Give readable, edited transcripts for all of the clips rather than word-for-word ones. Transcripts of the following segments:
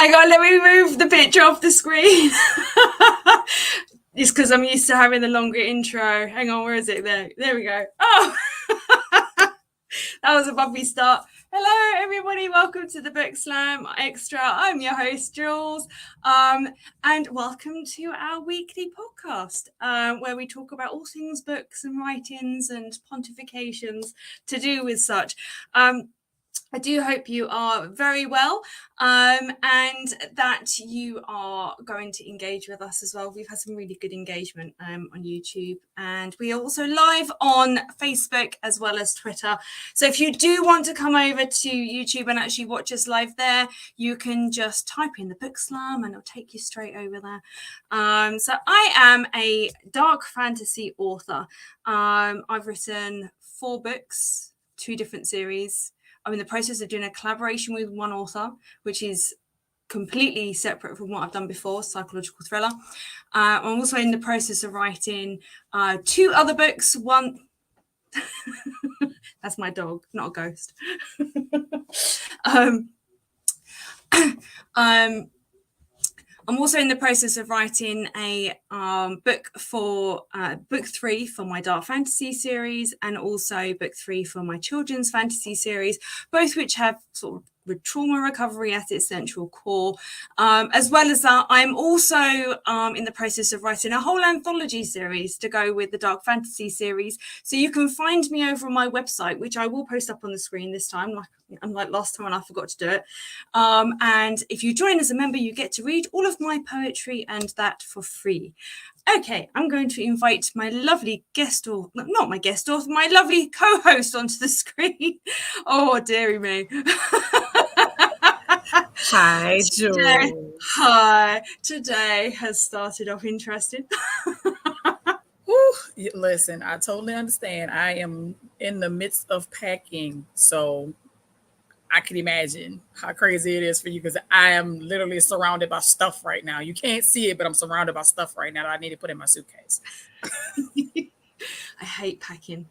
Hang on, let me move the picture off the screen. It's because I'm used to having the longer intro. Hang on, where is it? There we go. Oh, that was a bumpy start. Hello, everybody. Welcome to the Book Slam Xtra. I'm your host, Jules, and welcome to our weekly podcast where we talk about all things books and writings and pontifications to do with such. I do hope you are very well and that you are going to engage with us as well. We've had some really good engagement on YouTube, and we are also live on Facebook as well as Twitter. So if you do want to come over to YouTube and actually watch us live there, you can just type in the Book Slam and it'll take you straight over there. So I am a dark fantasy author. I've written 4 books, 2 different series. I'm in the process of doing a collaboration with one author, which is completely separate from what I've done before, psychological thriller. I'm also in the process of writing 2 other books. One, that's my dog, not a ghost. I'm also in the process of writing a book for book 3 for my dark fantasy series, and also book 3 for my children's fantasy series, both which have sort of with trauma recovery at its central core. As well as that, I'm also in the process of writing a whole anthology series to go with the dark fantasy series. So you can find me over on my website, which I will post up on the screen this time, unlike last time when I forgot to do it. And if you join as a member, you get to read all of my poetry and that for free. Okay, I'm going to invite my lovely guest, or not my guest, or my lovely co-host onto the screen. Oh, dearie me. Hi, Jules. Hi. Today has started off interesting. Listen, I totally understand. I am in the midst of packing, so I can imagine how crazy it is for you, because I am literally surrounded by stuff right now. You can't see it, but I'm surrounded by stuff right now that I need to put in my suitcase. I hate packing.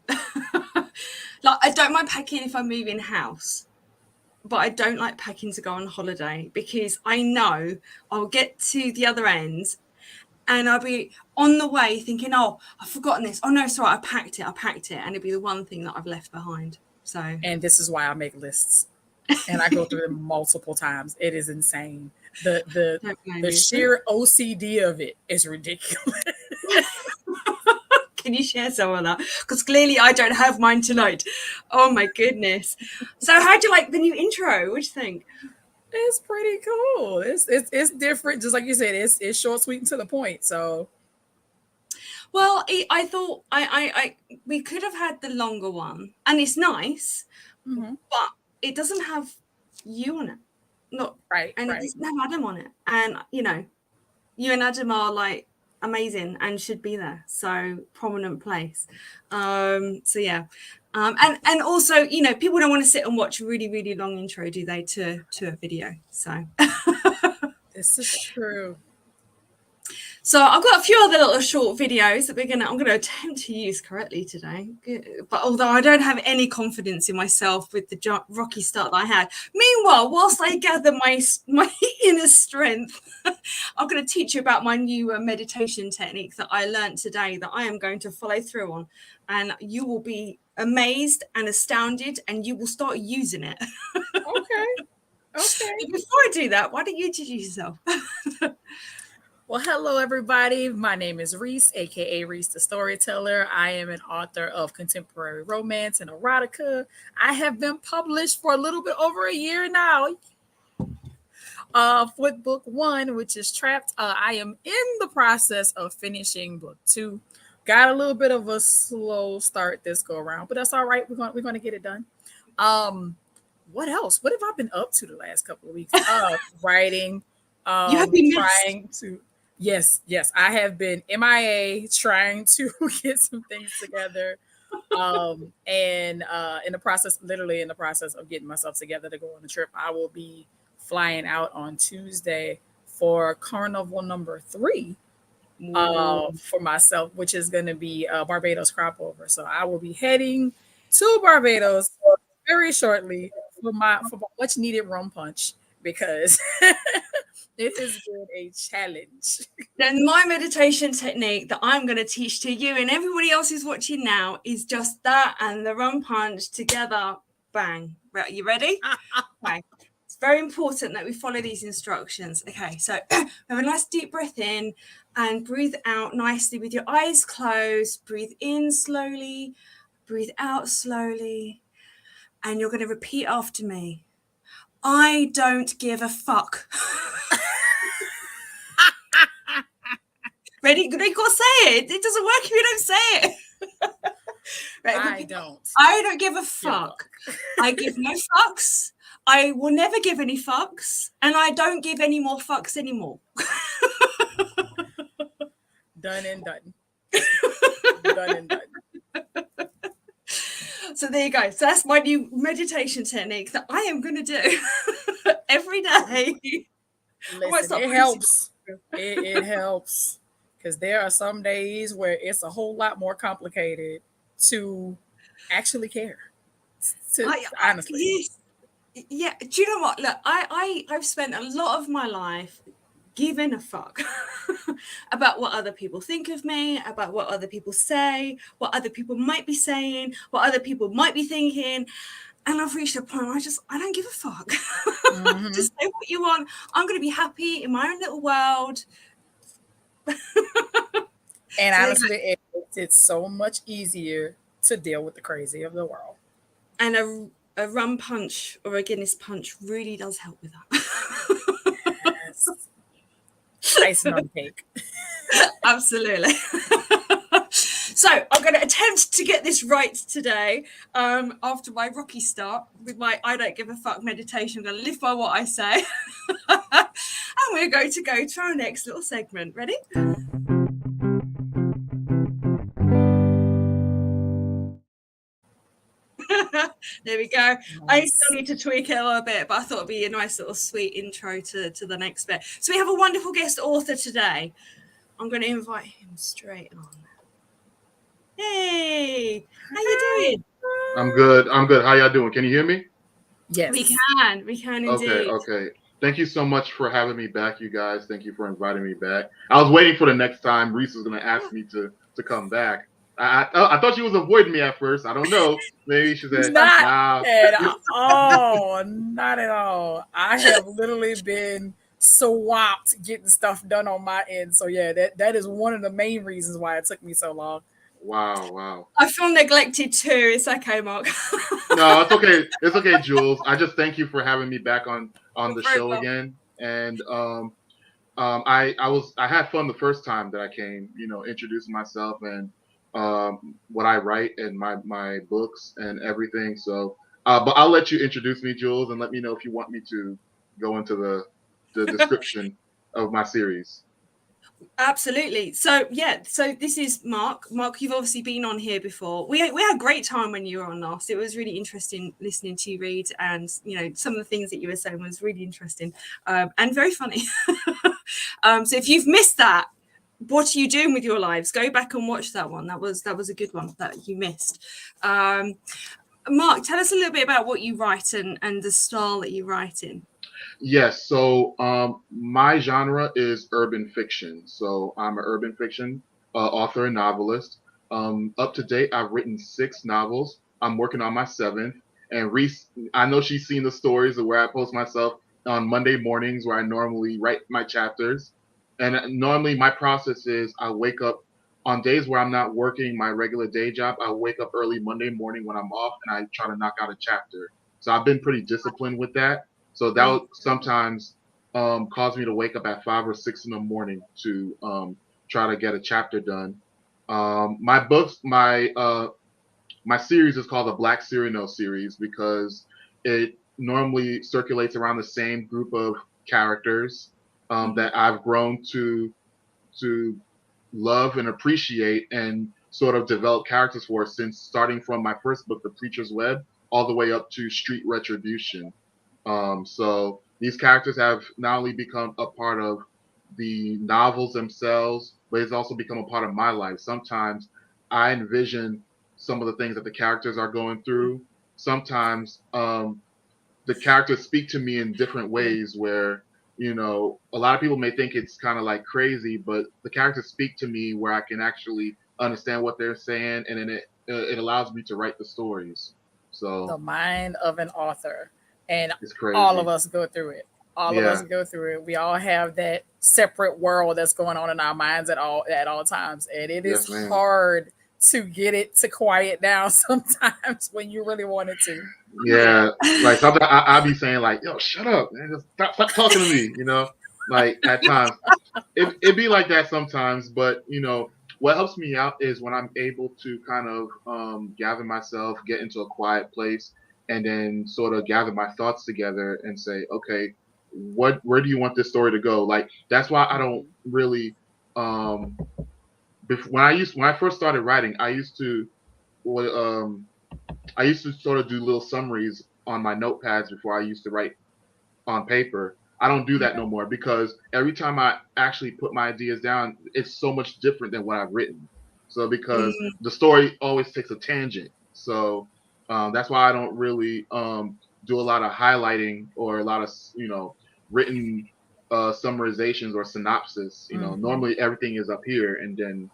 Like, I don't mind packing if I'm moving house, but I don't like packing to go on holiday, because I know I'll get to the other end and I'll be on the way thinking, oh, I've forgotten this. Oh, no, sorry, I packed it. And it'll be the one thing that I've left behind. So, and this is why I make lists. And I go through them multiple times. It is insane. The sheer OCD of it is ridiculous. Can you share some of that? Because clearly I don't have mine tonight. Oh my goodness. So how do you like the new intro? What do you think? It's pretty cool. It's different. Just like you said, it's short, sweet, and to the point. So, well, I thought we could have had the longer one, and it's nice, but it doesn't have you on it. Not right. And it doesn't have Adam on it. And you know, you and Adam are like amazing and should be there. So prominent place. So yeah. And also, you know, people don't want to sit and watch a really, really long intro, do they, to a video? So this is true. So I've got a few other little short videos that I'm going to attempt to use correctly today. But although I don't have any confidence in myself with the rocky start that I had. Meanwhile, whilst I gather my inner strength, I'm going to teach you about my new meditation technique that I learned today that I am going to follow through on. And you will be amazed and astounded, and you will start using it. Okay. Before I do that, why don't you introduce yourself? Well, hello, everybody. My name is Reese, a.k.a. Reese the Storyteller. I am an author of contemporary romance and erotica. I have been published for a little bit over a year now with book 1, which is Trapped. I am in the process of finishing book 2. Got a little bit of a slow start this go around, but that's all right. We're going to get it done. What else? What have I been up to the last couple of weeks? Writing. You have been trying to. Yes, I have been MIA trying to get some things together. And in the process of getting myself together to go on the trip. I will be flying out on Tuesday for Carnival number 3 for myself, which is going to be Barbados crop over. So I will be heading to Barbados very shortly for my much needed rum punch, because It has been a challenge. Then my meditation technique that I'm going to teach to you and everybody else who's watching now is just that and the rum punch together. Bang. Right, you ready? Okay. It's very important that we follow these instructions. Okay, so have a nice deep breath in and breathe out nicely with your eyes closed. Breathe in slowly, breathe out slowly, and you're going to repeat after me. I don't give a fuck. Ready? They got to say it. It doesn't work if you don't say it. Right, I don't give a fuck. I give no fucks. I will never give any fucks. And I don't give any more fucks anymore. Done and done. Done and done. So there you go. So that's my new meditation technique that I am going to do every day. Listen, it helps. It helps. Because there are some days where it's a whole lot more complicated to actually care. Honestly. Yes. Yeah. Do you know what? Look, I've spent a lot of my life giving a fuck about what other people think of me, about what other people say, what other people might be saying, what other people might be thinking. And I've reached a point where I don't give a fuck. Mm-hmm. Just say what you want. I'm going to be happy in my own little world. And honestly, it makes it so much easier to deal with the crazy of the world. And a rum punch or a Guinness punch really does help with that. Yes. Icing on the cake. Absolutely. So I'm going to attempt to get this right today. After my rocky start with my I don't give a fuck meditation, I'm going to live by what I say. And we're going to go to our next little segment. Ready? There we go. Nice. I still need to tweak it a little bit, but I thought it'd be a nice little sweet intro to the next bit. So we have a wonderful guest author today. I'm going to invite him straight on. Hey, how you doing? I'm good. How y'all doing? Can you hear me? Yes. We can indeed. Okay. Thank you so much for having me back, you guys. Thank you for inviting me back. I was waiting for the next time Reese was going to ask me to come back. I thought she was avoiding me at first. I don't know. Maybe she said, not at all. Not at all. I have literally been swamped getting stuff done on my end. So yeah, that is one of the main reasons why it took me so long. Wow. I feel neglected too. It's okay, Mark. No, it's okay. It's okay, Jules. I just thank you for having me back on the show again. And I had fun the first time that I came, introducing myself and what I write and my books and everything. So but I'll let you introduce me, Jules, and let me know if you want me to go into the description of my series. Absolutely. So this is Mark. Mark, you've obviously been on here before. We had a great time when you were on last. It was really interesting listening to you read, and some of the things that you were saying was really interesting and very funny. So if you've missed that, what are you doing with your lives? Go back and watch that one. That was a good one that you missed. Mark, tell us a little bit about what you write and the style that you write in. Yes. So my genre is urban fiction. So I'm an urban fiction author and novelist. Up to date, I've written 6 novels. I'm working on my 7th. And Reese, I know she's seen the stories of where I post myself on Monday mornings where I normally write my chapters. And normally my process is I wake up on days where I'm not working my regular day job. I wake up early Monday morning when I'm off and I try to knock out a chapter. So I've been pretty disciplined with that. So that would sometimes cause me to wake up at 5 or 6 in the morning to try to get a chapter done. My series is called the Black Cyrano series because it normally circulates around the same group of characters that I've grown to love and appreciate and sort of develop characters for since starting from my first book, The Preacher's Web, all the way up to Street Retribution. So these characters have not only become a part of the novels themselves, but it's also become a part of my life. Sometimes I envision some of the things that the characters are going through. Sometimes the characters speak to me in different ways where, a lot of people may think it's kind of like crazy, but the characters speak to me where I can actually understand what they're saying, and then it allows me to write the stories. So The mind of an author, and it's crazy. all of us go through it. All of Yeah. us go through it. We all have that separate world that's going on in our minds at all times, and it is Yes, ma'am. hard to get it to quiet down sometimes when you really want it to. Yeah, like sometimes I'll be saying like, "Yo, shut up, man! Just stop talking to me," Like at times, it be like that sometimes. But what helps me out is when I'm able to kind of gather myself, get into a quiet place, and then sort of gather my thoughts together and say, "Okay, where do you want this story to go?" Like that's why I don't really when I first started writing, I used to sort of do little summaries on my notepads before I used to write on paper. I don't do that no more because every time I actually put my ideas down, it's so much different than what I've written. So because the story always takes a tangent, so that's why I don't really do a lot of highlighting or a lot of written summarizations or synopsis. Normally everything is up here, and then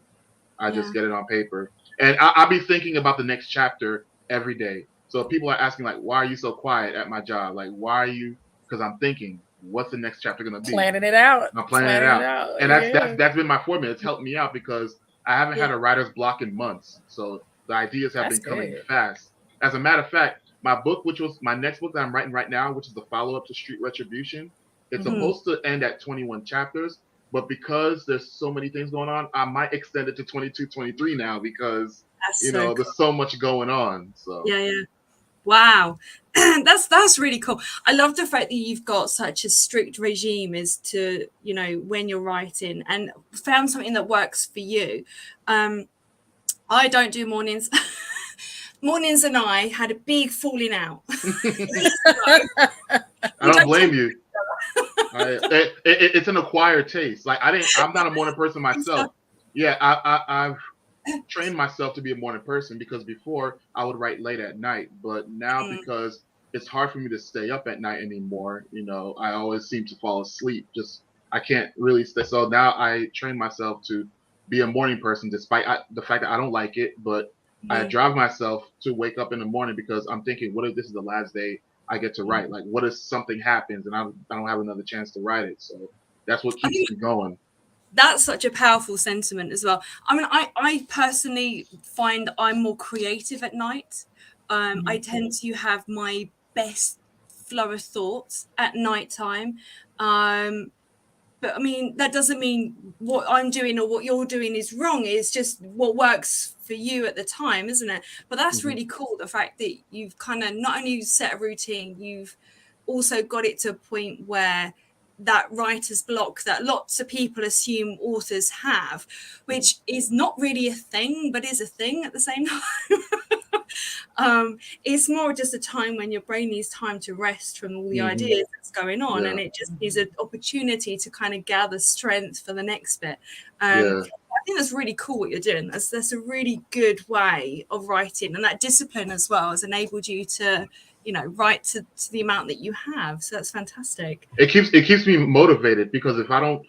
I just get it on paper. And I'll be thinking about the next chapter every day. So if people are asking, like, why are you so quiet at my job? Like, why are you? Because I'm thinking, what's the next chapter going to be? Planning it out. I'm planning it out. And that's been my formula. It's helped me out because I haven't had a writer's block in months. So the ideas have been coming fast. As a matter of fact, my book, which was my next book that I'm writing right now, which is the follow-up to Street Retribution, it's supposed to end at 21 chapters. But because there's so many things going on, I might extend it to 22, 23 now because there's so much going on. So yeah. Wow. That's really cool. I love the fact that you've got such a strict regime as to, when you're writing and found something that works for you. I don't do mornings. Mornings and I had a big falling out. I don't blame you. It's an acquired taste. Like I'm not a morning person myself. Yeah, I've trained myself to be a morning person because before I would write late at night, but now because it's hard for me to stay up at night anymore, I always seem to fall asleep. I can't really stay. So now I train myself to be a morning person, despite the fact that I don't like it. But I drive myself to wake up in the morning because I'm thinking, what if this is the last day I get to write? Like, what if something happens and I don't have another chance to write it? So that's what keeps me going. That's such a powerful sentiment as well. I mean, I personally find I'm more creative at night. I tend to have my best flow of thoughts at nighttime. But I mean, that doesn't mean what I'm doing or what you're doing is wrong. It's just what works for you at the time, isn't it? But that's really cool. The fact that you've kind of not only set a routine, you've also got it to a point where that writer's block that lots of people assume authors have, which is not really a thing, but is a thing at the same time. It's more just a time when your brain needs time to rest from all the ideas that's going on, and it just needs an opportunity to kind of gather strength for the next bit. I think that's really cool what you're doing. That's a really good way of writing, and that discipline as well has enabled you to write to the amount that you have. So that's fantastic. It keeps me motivated because if I don't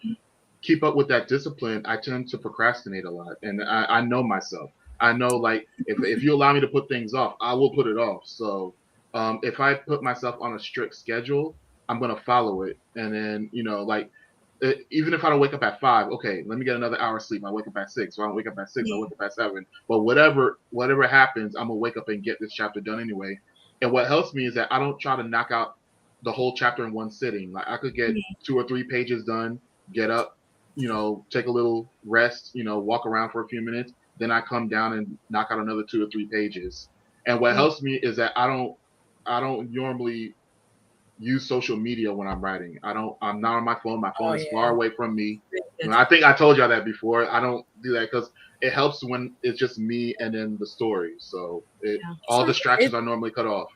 keep up with that discipline, I tend to procrastinate a lot, and I know myself. I know, like, if you allow me to put things off, I will put it off. So if I put myself on a strict schedule, I'm going to follow it. And then, even if I don't wake up at 5, okay, let me get another hour of sleep. I wake up at 6. So I don't wake up at 6, I wake up at 7. But whatever happens, I'm going to wake up and get this chapter done anyway. And what helps me is that I don't try to knock out the whole chapter in one sitting. Like I could get 2 or 3 pages done, get up, take a little rest, walk around for a few minutes. Then I come down and knock out another 2 or 3 pages. And what helps me is that I don't normally use social media when I'm writing. I'm not on my phone. My phone is far away from me. I think I told y'all that before. I don't do that because it helps when it's just me and then the story. So all distractions are normally cut off.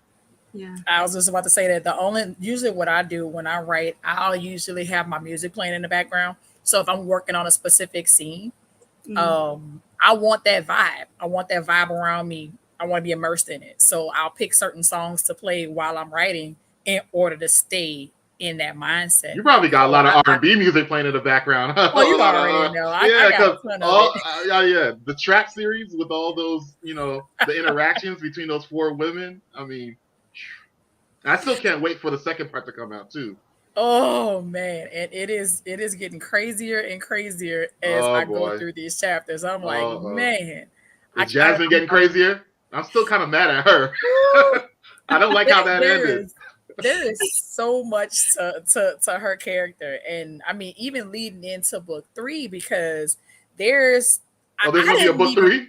Yeah. I was just about to say that usually what I do when I write, I'll usually have my music playing in the background. So if I'm working on a specific scene, I want that vibe. I want that vibe around me. I want to be immersed in it. So I'll pick certain songs to play while I'm writing in order to stay in that mindset. You probably got a So lot of R&B music playing in the background. Oh, you already know. I got a ton of all it. yeah, the track series with all those, the interactions between those four women. I mean, I still can't wait for the second part to come out too. Oh man, and it is getting crazier and crazier as Oh I go boy. through these chapters. I'm like, man, Is Jasmine getting I'm crazier? I'm still kind of mad at her. woo, I don't like how that ended. there is so much to her character, and I mean, even leading into book 3, because there's Oh, there's I gonna be a didn't book even. 3?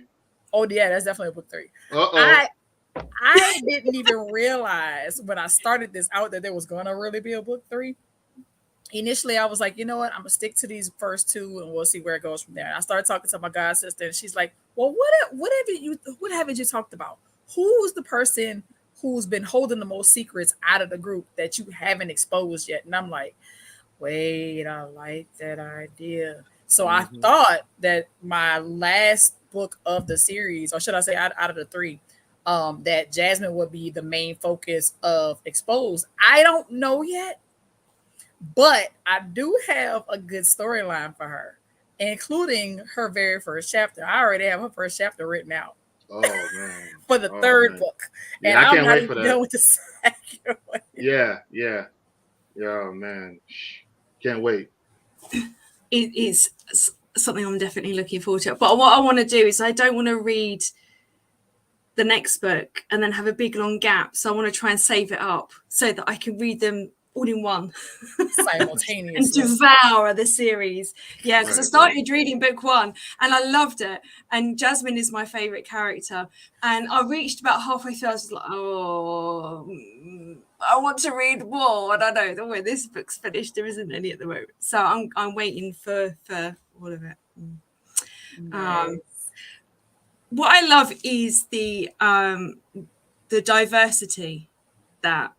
Oh yeah, that's definitely a book 3. Uh-oh. I didn't even realize when I started this out that there was going to really be a book 3. Initially, I was like, you know what? I'm gonna stick to these first 2, and we'll see where it goes from there. And I started talking to my god sister, and she's like, "Well, what haven't you talked about? Who's the person who's been holding the most secrets out of the group that you haven't exposed yet?" And I'm like, "Wait, I like that idea." So I Mhm. thought that my last book of the series, or should I say, out of the 3, that Jasmine would be the main focus of Exposed. I don't know yet, but I do have a good storyline for her, including her very first chapter. I already have her first chapter written out Oh man. for the Oh third man. book, and Yeah, I I'm can't not wait for even that. done with the second one. Yeah. Oh man. Can't wait. It is something I'm definitely looking forward to. But what I want to do is I don't want to read the next book and then have a big long gap. So I want to try and save it up so that I can read them all in one and Simultaneously. devour the series. Yeah, because I Right. started reading book 1 and I loved it. And Jasmine is my favorite character. And I reached about halfway through. I was like, oh, I want to read more. And I know the way this book's finished, there isn't any at the moment. So I'm waiting for all of it. Nice. What I love is the diversity that.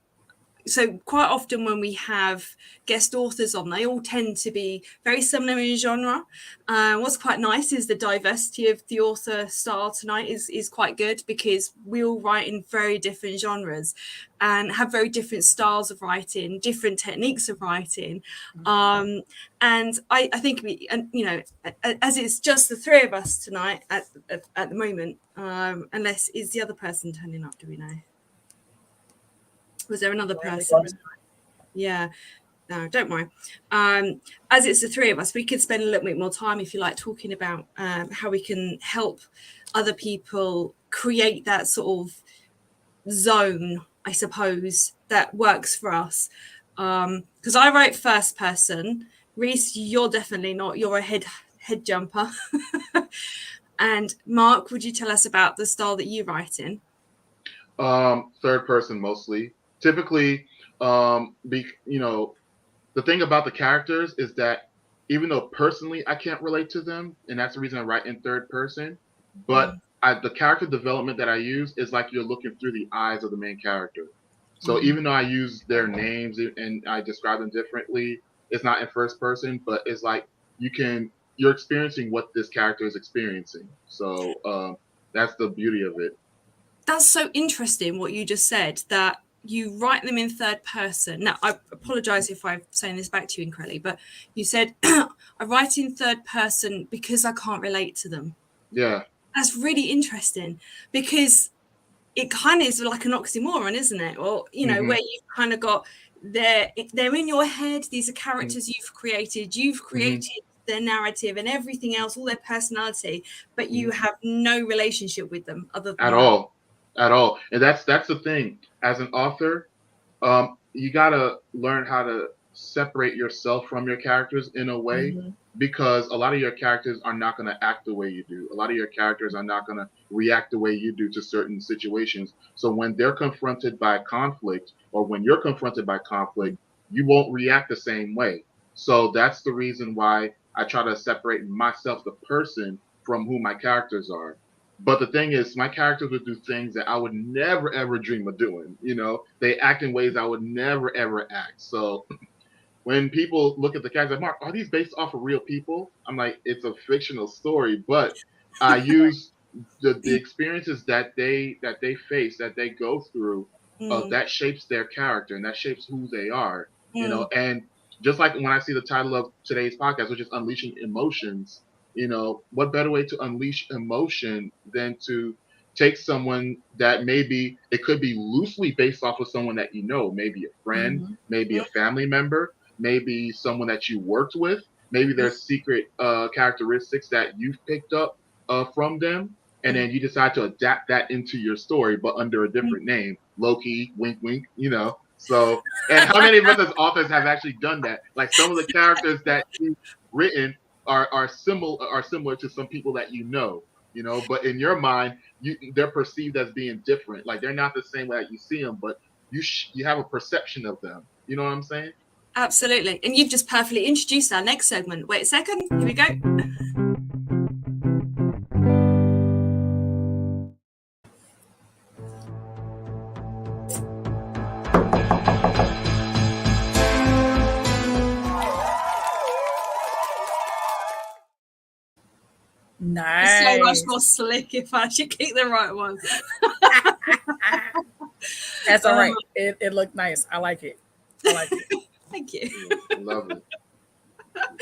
So quite often when we have guest authors on, they all tend to be very similar in genre. What's quite nice is the diversity of the author style tonight is quite good, because we all write in very different genres and have very different styles of writing, different techniques of writing. And I think as it's just the 3 of us tonight at the moment, unless is the other person turning up, do we know? Was there another person? Yeah, no, don't worry. As it's the 3 of us, we could spend a little bit more time, if you like, talking about how we can help other people create that sort of zone, I suppose, that works for us. Because I write first person. Reese, you're definitely not. You're a head jumper. And Mark, would you tell us about the style that you write in? Third person mostly. Typically, the thing about the characters is that even though personally I can't relate to them, and that's the reason I write in third person, but the character development that I use is like you're looking through the eyes of the main character. So even though I use their names and I describe them differently, it's not in first person, but it's like you're experiencing what this character is experiencing. So that's the beauty of it. That's so interesting what you just said, that you write them in third person. Now, I apologize if I'm saying this back to you incorrectly, but you said, I write in third person because I can't relate to them. Yeah. That's really interesting, because it kind of is like an oxymoron, isn't it? Or, where you've kind of got they're in your head. These are characters you've created. You've created their narrative and everything else, all their personality, but you have no relationship with them other than at all. And that's the thing. As an author, you gotta learn how to separate yourself from your characters in a way, because a lot of your characters are not gonna act the way you do. A lot of your characters are not gonna react the way you do to certain situations. So when they're confronted by conflict, or when you're confronted by conflict, you won't react the same way. So that's the reason why I try to separate myself, the person, from who my characters are. But the thing is, my characters would do things that I would never ever dream of doing. They act in ways I would never ever act. So when people look at the characters, like, Mark, are these based off of real people? I'm like, it's a fictional story, but I use the experiences that they face, that they go through, that shapes their character and that shapes who they are. And just like when I see the title of today's podcast, which is Unleashing Emotions, what better way to unleash emotion than to take someone that maybe it could be loosely based off of someone that maybe a friend, maybe a family member, maybe someone that you worked with, maybe there's secret characteristics that you've picked up from them, and then you decide to adapt that into your story, but under a different name, Loki, wink, wink, So, and how many of us as authors have actually done that? Like some of the characters that you've written are similar to some people that but in your mind, they're perceived as being different. Like they're not the same way that you see them, but you have a perception of them. You know what I'm saying? Absolutely. And you've just perfectly introduced our next segment. Wait a second. Here we go. Nice. It's so much more slick if I should keep the right one. That's all right. It looked nice. I like it. Thank you. Love it.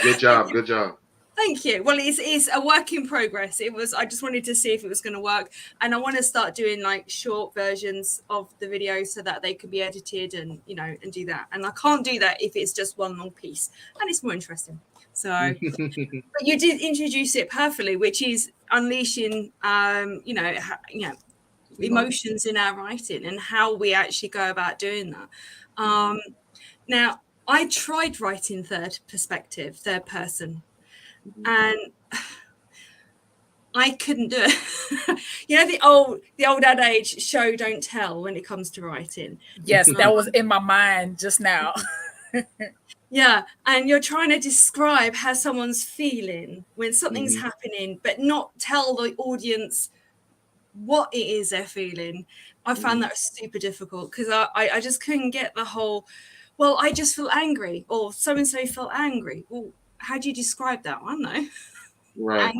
Good job. Good job. Thank you. Well, it's a work in progress. I just wanted to see if it was going to work. And I want to start doing like short versions of the video so that they can be edited and do that. And I can't do that if it's just one long piece, and it's more interesting. So but you did introduce it perfectly, which is unleashing, emotions in our writing and how we actually go about doing that. Now, I tried writing third person, and I couldn't do it. The old adage, show don't tell when it comes to writing. Yes, that was in my mind just now. Yeah, and you're trying to describe how someone's feeling when something's happening, but not tell the audience what it is they're feeling. I found that super difficult because I just couldn't get the whole, well, I just feel angry, or so-and-so felt angry. Well, how do you describe that? I don't know. Right.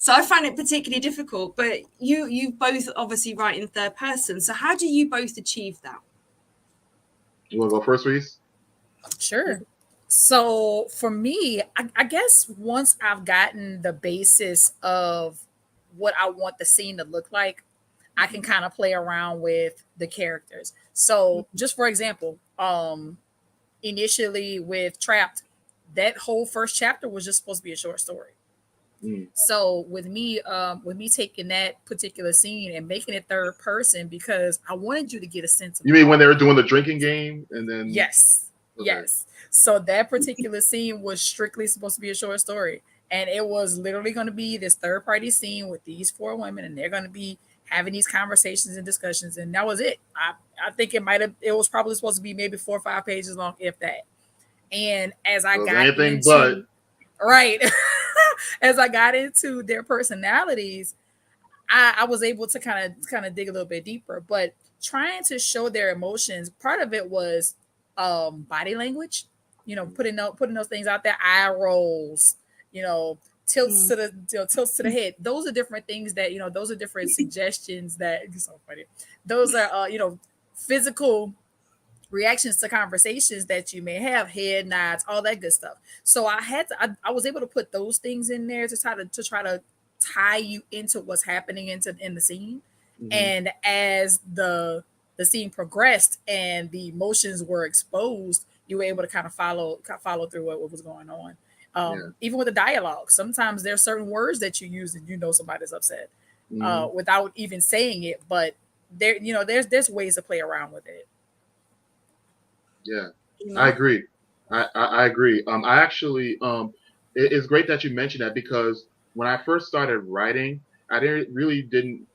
So I found it particularly difficult, but you both obviously write in third person. So how do you both achieve that? You want to go first, Reese? Sure. So for me, I guess once I've gotten the basis of what I want the scene to look like, I can kind of play around with the characters. So just for example, initially with Trapped, that whole first chapter was just supposed to be a short story. So with me taking that particular scene and making it third person, because I wanted you to get a sense of. You mean when they were doing the drinking game and then? Yes. Okay. Yes. So that particular scene was strictly supposed to be a short story. And it was literally going to be this third party scene with these four women, and they're going to be having these conversations and discussions. And that was it. I think it was probably supposed to be maybe 4 or 5 pages long, if that. And as I got into, right, as I got into their personalities, I was able to kind of dig a little bit deeper. But trying to show their emotions, part of it was body language, putting those things out there, eye rolls, tilts to the head. Those are different things that, those are different suggestions that it's so funny. Those are physical reactions to conversations that you may have, head nods, all that good stuff. So I was able to put those things in there to try to tie you into what's happening in the scene. And as the scene progressed and the emotions were exposed, you were able to kind of follow through what was going on. Even with the dialogue, sometimes there are certain words that you use and somebody's upset without even saying it, but there's ways to play around with it. Yeah, I agree. I agree. I actually, it's great that you mentioned that, because when I first started writing, I didn't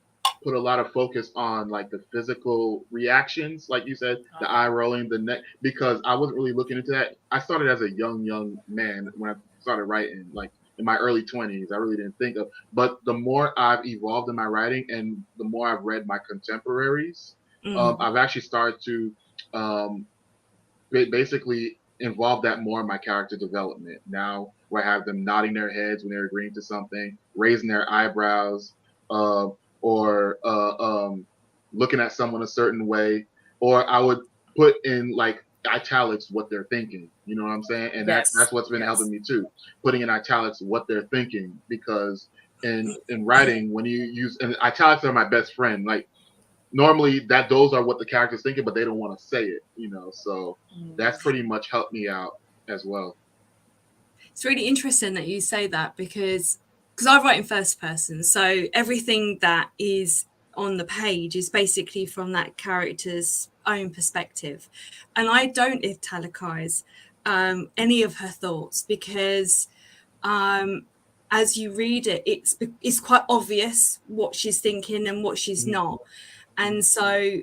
put a lot of focus on like the physical reactions, like you said, the eye rolling, the neck, because I wasn't really looking into that. I started as a young man when I started writing, like in my early 20s. I really didn't think of, but the more I've evolved in my writing and the more I've read my contemporaries, I've actually started to basically involve that more in my character development. Now, where I have them nodding their heads when they're agreeing to something, raising their eyebrows, or looking at someone a certain way, or I would put in like italics what they're thinking. You know what I'm saying? And Yes. that's what's been Yes. helping me too, putting in italics what they're thinking, because in writing, when you use, and italics are my best friend. Like normally those are what the character's thinking, but they don't want to say it, you know. So that's pretty much helped me out as well. It's really interesting that you say that, because I write in first person, so everything that is on the page is basically from that character's own perspective, and I don't italicize any of her thoughts, because as you read it, it's quite obvious what she's thinking and what she's not, and so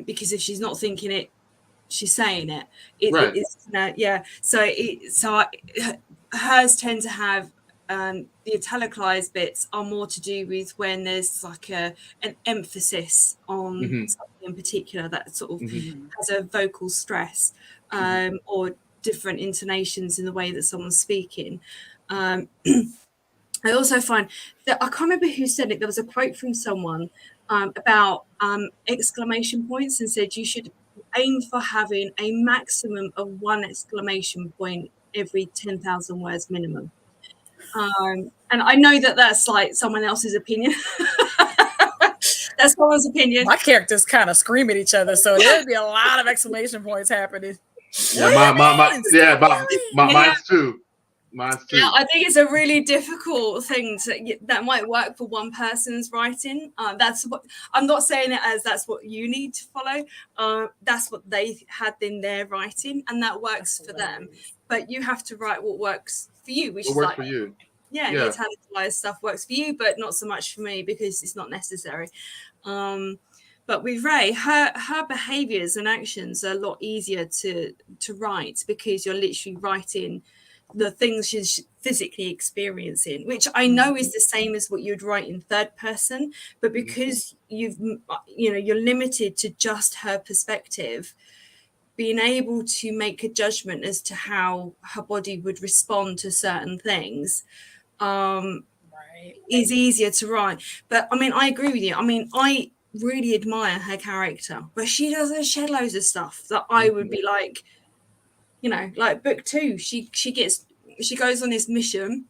because if she's not thinking it, she's saying it. Right. It's yeah. So hers tend to have the italicized bits are more to do with when there's like an emphasis on something in particular that sort of has a vocal stress, or different intonations in the way that someone's speaking. I also find that, I can't remember who said it, there was a quote from someone about exclamation points, and said you should aim for having a maximum of one exclamation point every 10,000 words minimum. And I know that that's like someone else's opinion. That's someone's opinion. My characters kind of scream at each other, so there'd be a lot of exclamation points happening. Yeah, mine's too. Yeah, I think it's a really difficult thing that might work for one person's writing. That's what I'm not saying it as that's what you need to follow. That's what they had in their writing, and that works for them. But you have to write what works for you, which what is works like, for you. Yeah, the italicized stuff works for you, but not so much for me because it's not necessary. But with Ray, her behaviors and actions are a lot easier to write, because you're literally writing the things she's physically experiencing, which I know is the same as what you'd write in third person, but because you're limited to just her perspective, being able to make a judgment as to how her body would respond to certain things is easier to write. But I mean, I agree with you. I mean, I really admire her character, but she doesn't shed loads of stuff that I would be like, like book 2, she goes on this mission,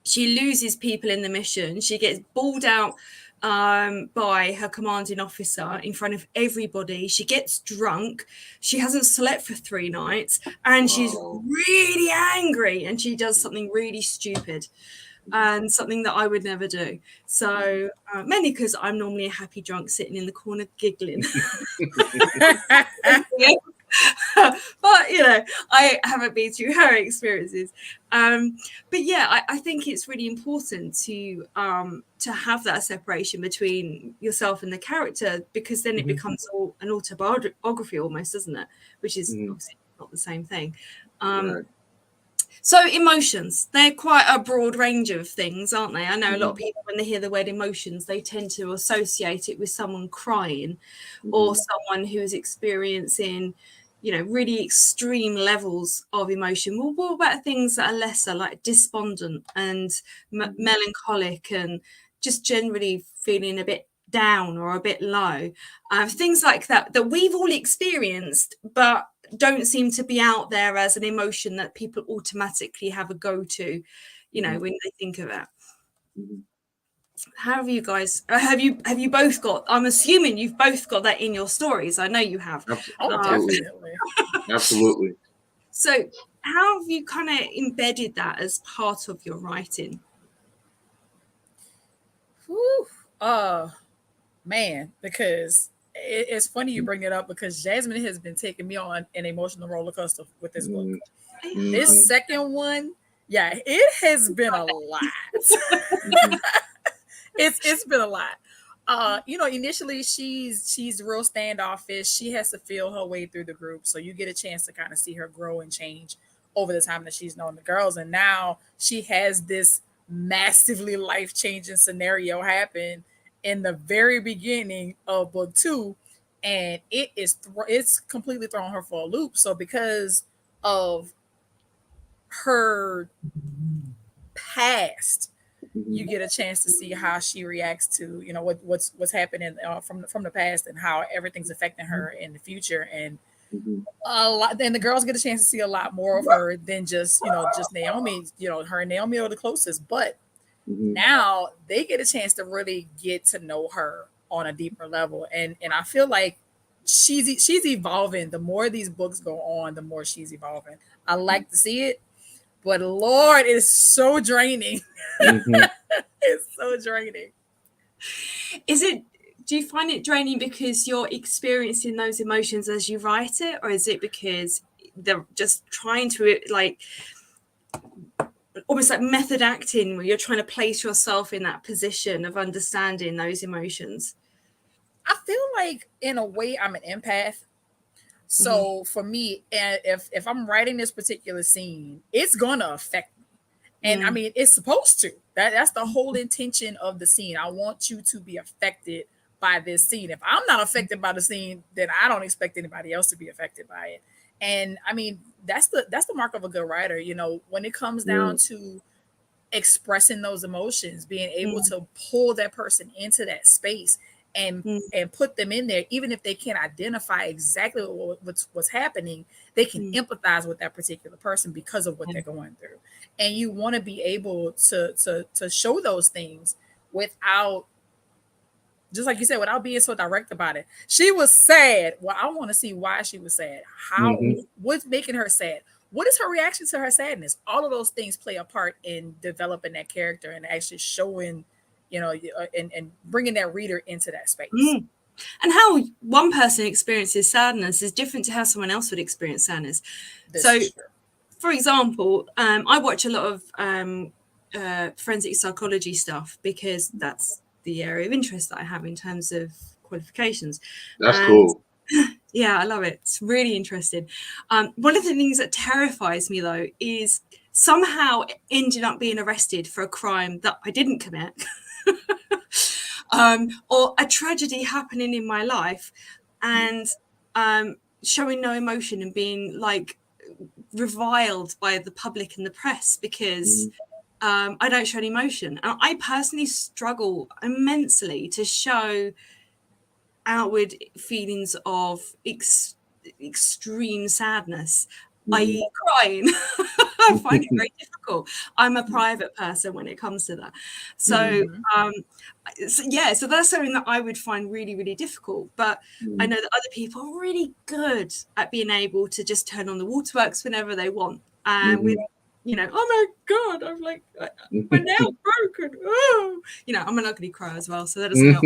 she loses people in the mission, she gets bawled out by her commanding officer in front of everybody, she gets drunk, she hasn't slept for 3 nights, and she's really angry, and she does something really stupid and something that I would never do. So mainly because I'm normally a happy drunk sitting in the corner giggling. But I haven't been through her experiences. But yeah, I think it's really important to have that separation between yourself and the character, because then it becomes an autobiography almost, doesn't it? Which is obviously not the same thing. Right. So emotions, they're quite a broad range of things, aren't they? I know a lot of people, when they hear the word emotions, they tend to associate it with someone crying or someone who is experiencing, really extreme levels of emotion. Well, what about things that are lesser, like despondent and melancholic, and just generally feeling a bit down or a bit low? Things like that we've all experienced, but don't seem to be out there as an emotion that people automatically have a go-to, when they think of it. How have you guys, have you both got, I'm assuming you've both got that in your stories. I know you have. Absolutely. So how have you kind of embedded that as part of your writing? Man, because it's funny you bring it up, because Jasmine has been taking me on an emotional roller coaster with this book. This second one, it has been a lot. It's been a lot. Initially she's real standoffish. She has to feel her way through the group, so you get a chance to kind of see her grow and change over the time that she's known the girls, and now she has this massively life-changing scenario happen in the very beginning of book 2, and it's completely thrown her for a loop. So because of her past, you get a chance to see how she reacts to what's happening from the past, and how everything's affecting her in the future. And Mhm. a lot. Then the girls get a chance to see a lot more of her than just just Naomi. Her and Naomi are the closest, but Mhm. now they get a chance to really get to know her on a deeper level, and I feel like she's evolving. The more these books go on, the more she's evolving. I like to see it, but Lord, it's so draining. Mhm. It's so draining. Is it? Do you find it draining because you're experiencing those emotions as you write it, or is it because they're just trying to like almost like method acting, where you're trying to place yourself in that position of understanding those emotions? I feel like in a way I'm an empath. So for me, and if I'm writing this particular scene, it's gonna affect me. And I mean, it's supposed to. That's the whole intention of the scene. I want you to be affected by this scene. If I'm not affected by the scene, then I don't expect anybody else to be affected by it. And I mean, that's the mark of a good writer. When it comes down Mm. to expressing those emotions, being able Mm, to pull that person into that space and mm, and put them in there, even if they can't identify exactly what's happening, they can mm, empathize with that particular person because of what yeah. they're going through. And you want to be able to show those things without, just like you said, without being so direct about it. She was sad. Well, I want to see why she was sad. Mhm. What's making her sad? What is her reaction to her sadness? All of those things play a part in developing that character and actually showing, and bringing that reader into that space. Mm. And how one person experiences sadness is different to how someone else would experience sadness. This So, is true. for example, I watch a lot of forensic psychology stuff because that's the area of interest that I have in terms of qualifications. That's And cool. yeah, I love it. It's really interesting. One of the things that terrifies me, though, is somehow ending up being arrested for a crime that I didn't commit. Or a tragedy happening in my life and showing no emotion and being like reviled by the public and the press because Mhm. I don't show any emotion. And I personally struggle immensely to show outward feelings of extreme sadness, Mhm. i.e., crying. I find it very difficult. I'm a private person when it comes to that. So, Hmm. so that's something that I would find really, really difficult. But I Mhm. know that other people are really good at being able to just turn on the waterworks whenever they want. And with, Mhm. oh my God, I'm like, my nail broken. Oh, I'm an ugly cry as well. So that doesn't help.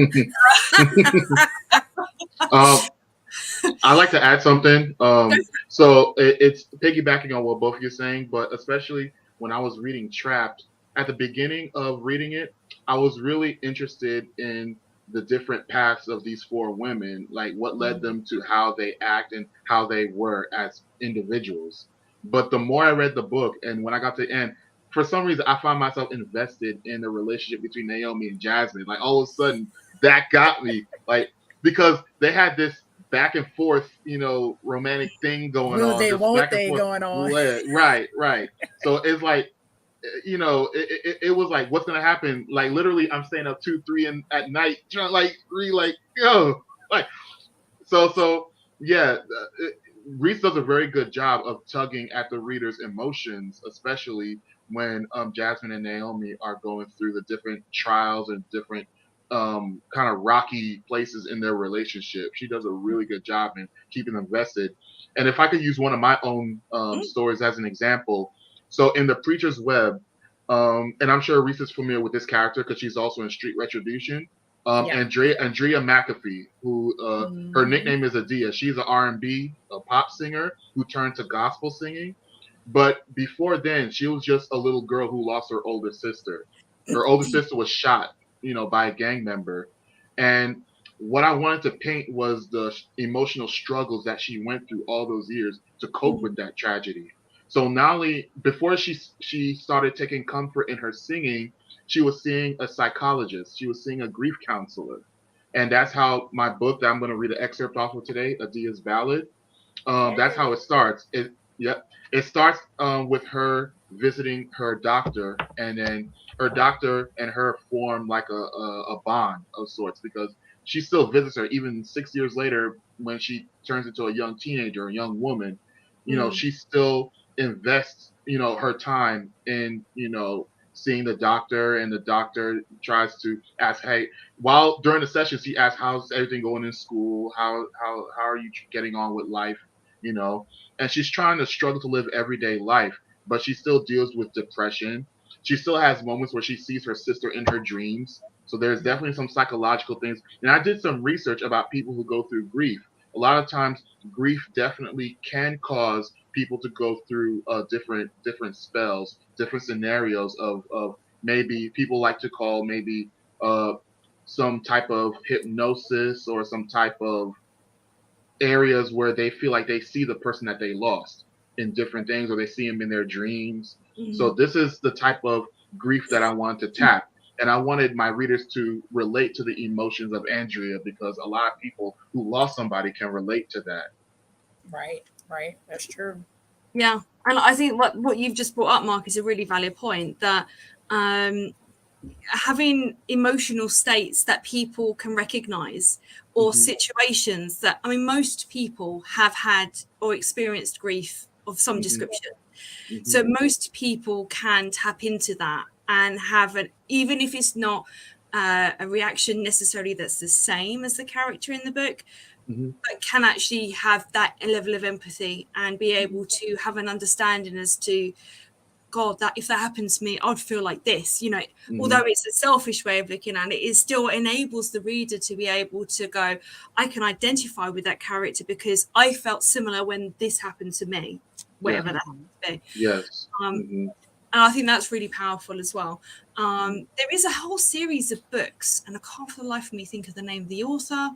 um, I like to add something. So it's piggybacking on what both of you are saying, but especially when I was reading Trapped, at the beginning of reading it, I was really interested in the different paths of these four women, like what led them to how they act and how they were as individuals. But the more I read the book, and when I got to the end, for some reason I found myself invested in the relationship between Naomi and Jasmine. Like all of a sudden, that got me. Like because they had this back and forth, romantic thing going Will on, they, just won't back and they forth. going on? Right, right. So it's like, it was like, what's gonna happen? Like literally, I'm staying up 2, 3 at night, trying to like read, like like so yeah. Reese does a very good job of tugging at the reader's emotions, especially when Jasmine and Naomi are going through the different trials and different kind of rocky places in their relationship. She does a really good job in keeping them vested. And if I could use one of my own stories as an example, so in The Preacher's Web, and I'm sure Reese is familiar with this character because she's also in Street Retribution. Yeah. Andrea McAfee, who her Hmm. nickname is Adia. She's an R&B, a pop singer who turned to gospel singing. But before then, she was just a little girl who lost her older sister. Her older sister was shot, by a gang member. And what I wanted to paint was the emotional struggles that she went through all those years to cope with that tragedy. So not only before she started taking comfort in her singing, she was seeing a psychologist. She was seeing a grief counselor. And that's how my book that I'm going to read an excerpt off of today, Adia's Ballad, that's how Hey. it starts. It starts with her visiting her doctor, and then her doctor and her form like a bond of sorts because she still visits her even 6 years later. when she turns into a young teenager, a young woman, Mm. she still invests, her time in, seeing the doctor, and the doctor tries to ask, hey, while during the sessions, he asks, how's everything going in school? How are you getting on with life? You know, and she's trying to struggle to live everyday life, but she still deals with depression. She still has moments where she sees her sister in her dreams. So there's definitely some psychological things. And I did some research about people who go through grief. A lot of times, grief definitely can cause people to go through different spells, different scenarios of maybe people like to call maybe uh, some type of hypnosis, or some type of areas where they feel like they see the person that they lost in different things, or they see him in their dreams. So Mm. this is the type of grief that I wanted to tap. And I wanted my readers to relate to the emotions of Andrea, because a lot of people who lost somebody can relate to that. Right, right. That's true. Yeah, and I think what you've just brought up, Mark, is a really valid point, that having emotional states that people can recognize, or Hmm. situations that, I mean, most people have had or experienced grief of some Hmm. description. Hmm. So most people can tap into that and have an, even if it's not a reaction necessarily that's the same as the character in the book, Hmm. but can actually have that level of empathy and be able to have an understanding as to, God, that if that happens to me, I'd feel like this, Hmm. although it's a selfish way of looking at it, it still enables the reader to be able to go, I can identify with that character because I felt similar when this happened to me, Yes. whatever that happens to be. Yes. Um, Hmm. and I think that's really powerful as well. Hmm. There is a whole series of books, and I can't for the life of me think of the name of the author,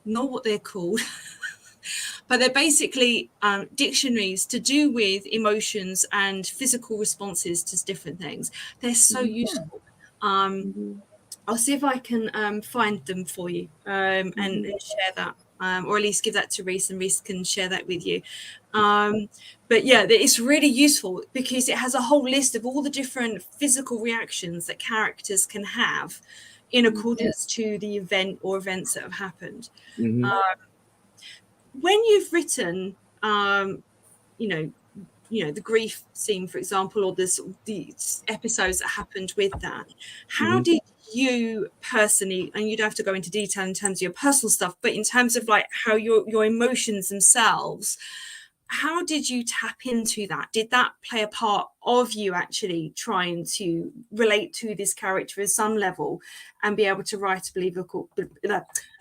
nor what they're called. But they're basically dictionaries to do with emotions and physical responses to different things. They're so Hmm. useful. Hmm. I'll see if I can find them for you, and Hmm. share that, or at least give that to Reese, and Reese can share that with you. But yeah, it's really useful because it has a whole list of all the different physical reactions that characters can have in accordance to the event or events that have happened. Hmm. When you've written, you know, the grief scene, for example, or the episodes that happened with that, how Hmm. did you personally, and you don't have to go into detail in terms of your personal stuff, but in terms of like how your emotions themselves, how did you tap into that? Did that play a part of you actually trying to relate to this character at some level and be able to write a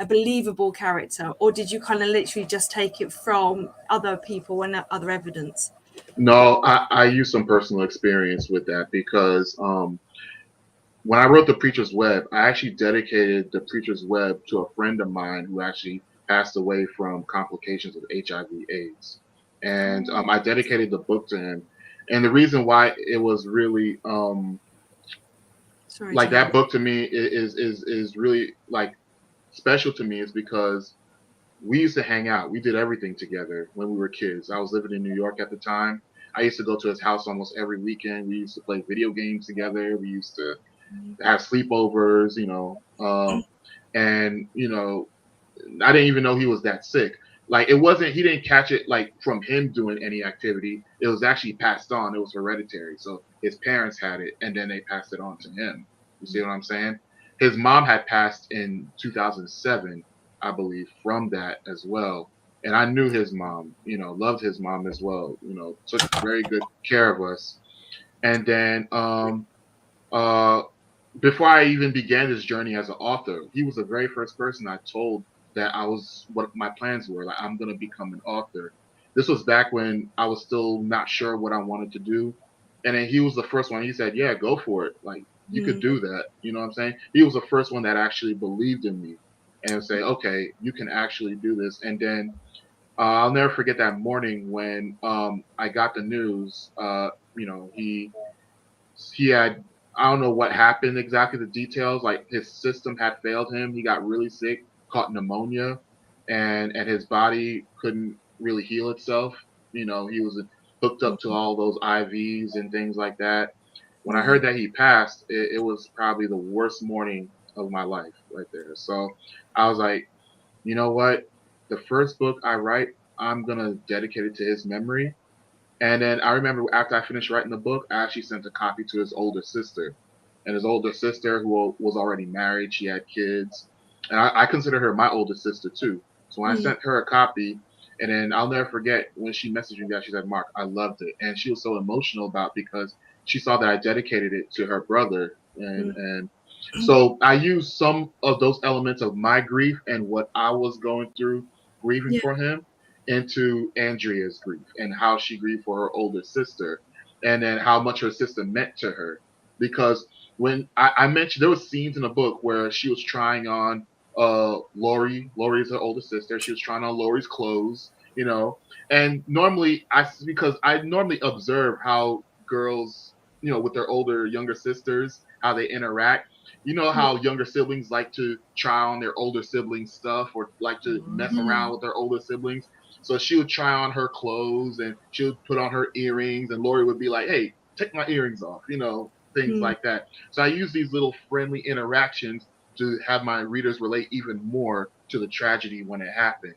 believable character, or did you kind of literally just take it from other people and other evidence? No, I use some personal experience with that, because when I wrote The Preacher's Web, I actually dedicated The Preacher's Web to a friend of mine who actually passed away from complications of HIV/AIDS. And I dedicated the book to him. And the reason why it was really Sorry to like hear that that. book to me is really like special to me, is because we used to hang out. We did everything together when we were kids. I was living in New York at the time. I used to go to his house almost every weekend. We used to play video games together. We used to have sleepovers, and I didn't even know he was that sick. Like, it wasn't, he didn't catch it like from him doing any activity. It was actually passed on. It was hereditary. So his parents had it, and then they passed it on to him. You see what I'm saying? His mom had passed in 2007, I believe, from that as well. And I knew his mom, loved his mom as well, took very good care of us. And then uh, before I even began this journey as an author, he was the very first person I told that I was, what my plans were. Like, I'm going to become an author. This was back when I was still not sure what I wanted to do. And then he was the first one. He said, yeah, go for it. Like, you could Mm. do that. You know what I'm saying? He was the first one that actually believed in me and say, okay, you can actually do this. And then I'll never forget that morning when I got the news. He had, I don't know what happened exactly, the details, like his system had failed him. He got really sick, caught pneumonia, and his body couldn't really heal itself. He was hooked up to all those IVs and things like that. When I Yeah. heard that he passed, it was probably the worst morning of my life right there. So I was like, you know what? the first book I write, I'm gonna dedicate it to his memory. And then I remember after I finished writing the book, I actually sent a copy to his older sister. And his older sister, who was already married, she had kids. And I consider her my older sister too. So when I Mm. sent her a copy, and then I'll never forget when she messaged me back, she said, "Mark, I loved it." And she was so emotional about it because she saw that I dedicated it to her brother. And so I used some of those elements of my grief and what I was going through grieving Yeah. for him into Andrea's grief and how she grieved for her older sister, and then how much her sister meant to her. Because when I mentioned there were scenes in the book where she was trying on Lori is her older sister. She was trying on Lori's clothes, and normally because I normally observe how girls, with their younger sisters, how they interact. You know Yeah. how younger siblings like to try on their older siblings' stuff or like to mess around with their older siblings. So she would try on her clothes and she would put on her earrings, and Lori would be like, "Hey, take my earrings off," things Mm. like that. So I use these little friendly interactions to have my readers relate even more to the tragedy when it happens.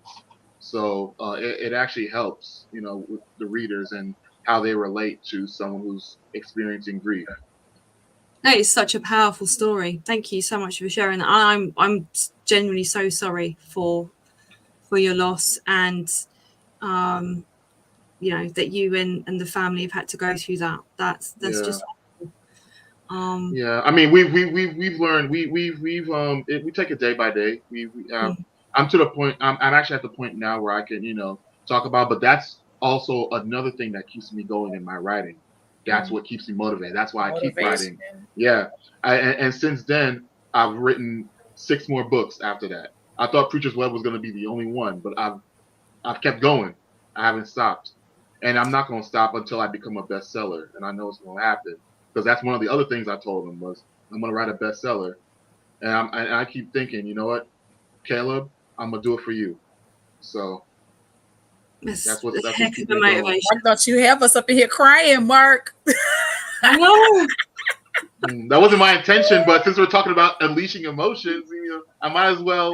So it actually helps, with the readers and how they relate to someone who's experiencing grief. That is such a powerful story. Thank you so much for sharing that. I'm genuinely so sorry for your loss, and that you and the family have had to go through that. That's Yeah. just Yeah, I mean, we've learned we take it day by day. I'm to the point. I'm actually at the point now where I can talk about. But that's also another thing that keeps me going in my writing. That's what keeps me motivated. That's why I keep Motivation. writing. Yeah, and since then I've written 6 more books after that. I thought Preacher's Web was going to be the only one, but I've kept going. I haven't stopped. And I'm not going to stop until I become a bestseller. And I know it's going to happen. Because that's one of the other things I told him was, I'm going to write a bestseller. And I keep thinking, you know what, Caleb, I'm going to do it for you. So that's that's what's a heck of keeping a me going. motivation. Mark, don't you have us up in here crying, Mark? I know. That wasn't my intention, but since we're talking about unleashing emotions, I might as well,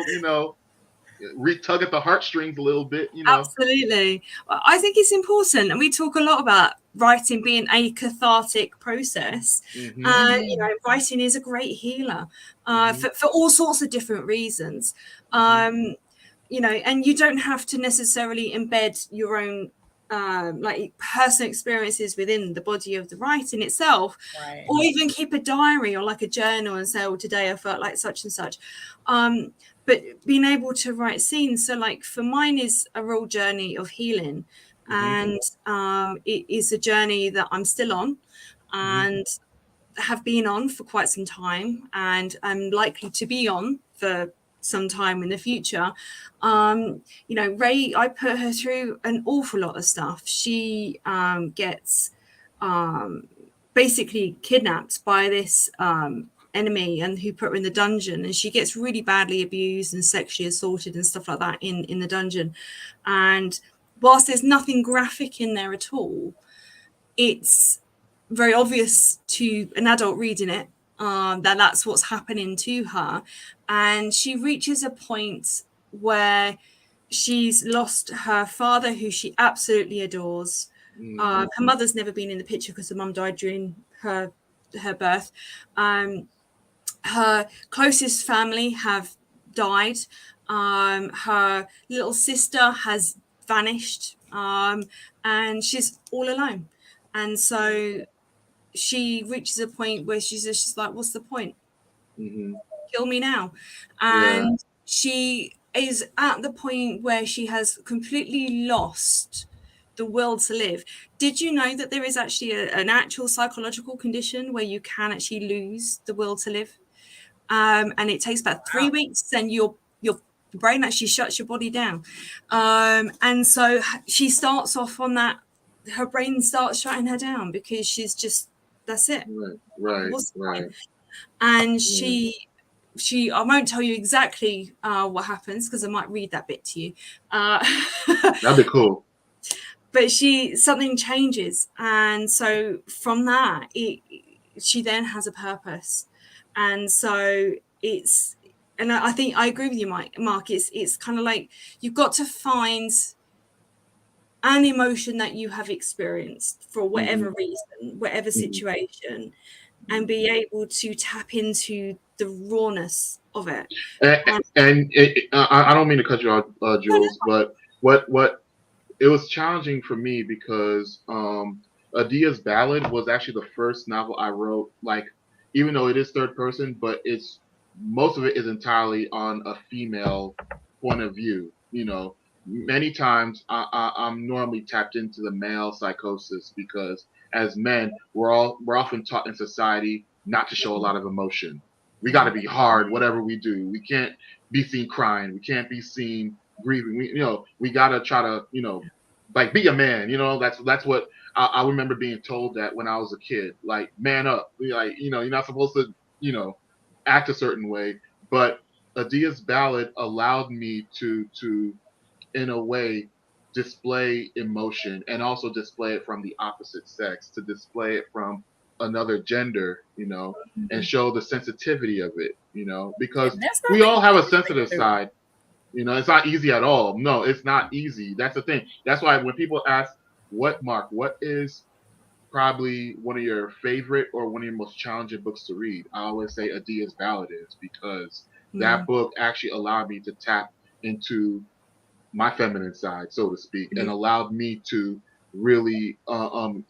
tug at the heartstrings a little bit. Absolutely. Well, I think it's important, and we talk a lot about writing being a cathartic process. Mm-hmm. And writing is a great healer for all sorts of different reasons. And you don't have to necessarily embed your own like personal experiences within the body of the writing itself, Right. or even keep a diary or like a journal and say, "Oh, today I felt like such and such." But being able to write scenes, so like for mine is a real journey of healing, and it is a journey that I'm still on, and have been on for quite some time, and I'm likely to be on for some time in the future. Ray, I put her through an awful lot of stuff. She gets basically kidnapped by this enemy, and who put her in the dungeon, and she gets really badly abused and sexually assaulted and stuff like that in the dungeon. And whilst there's nothing graphic in there at all, it's very obvious to an adult reading it that that's what's happening to her. And she reaches a point where she's lost her father, who she absolutely adores. Her mother's never been in the picture because her mum died during her birth. Her closest family have died. Her little sister has vanished, and she's all alone. And so she reaches a point where she's just like, what's the point? Kill me now. And she is at the point where she has completely lost the will to live. Did you know that there is actually an actual psychological condition where you can actually lose the will to live? And it takes about 3 weeks, and your brain actually shuts your body down. And so she starts off on that. Her brain starts shutting her down because she's just, that's it. Right. And she I won't tell you exactly what happens because I might read that bit to you. That'd be cool. But something changes, and so from that, she then has a purpose, and so it's and I think I agree with you, Mark. It's kind of like you've got to find an emotion that you have experienced for whatever reason, whatever situation, and be able to tap into the rawness of it. I don't mean to cut you off, No, Jules, but what it was challenging for me because Adia's Ballad was actually the first novel I wrote. Like, even though it is third person, but it's most of it is entirely on a female point of view. You know, many times I'm normally tapped into the male psychosis because as men, we're often taught in society not to show a lot of emotion. We got to be hard, whatever we do. We can't be seen crying. We can't be seen grieving. We gotta try to, like be a man. That's what I remember being told that when I was a kid. Like, man up. Like, you're not supposed to, act a certain way. But Adia's Ballad allowed me to in a way display emotion and also display it from the opposite sex, to display it from another gender, and show the sensitivity of it, because we all have a sensitive side. It's not easy at all. No, it's not easy. That's the thing. That's why when people ask, what is probably one of your favorite or one of your most challenging books to read, I always say Adia's Ballad is, because that book actually allowed me to tap into my feminine side, so to speak, and allowed me to really,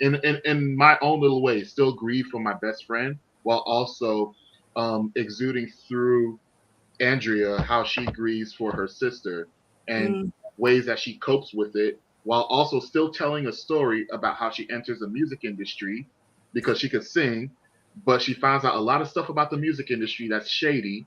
in my own little way, still grieve for my best friend while also exuding through Andrea how she grieves for her sister and ways that she copes with it, while also still telling a story about how she enters the music industry because she could sing, but she finds out a lot of stuff about the music industry that's shady.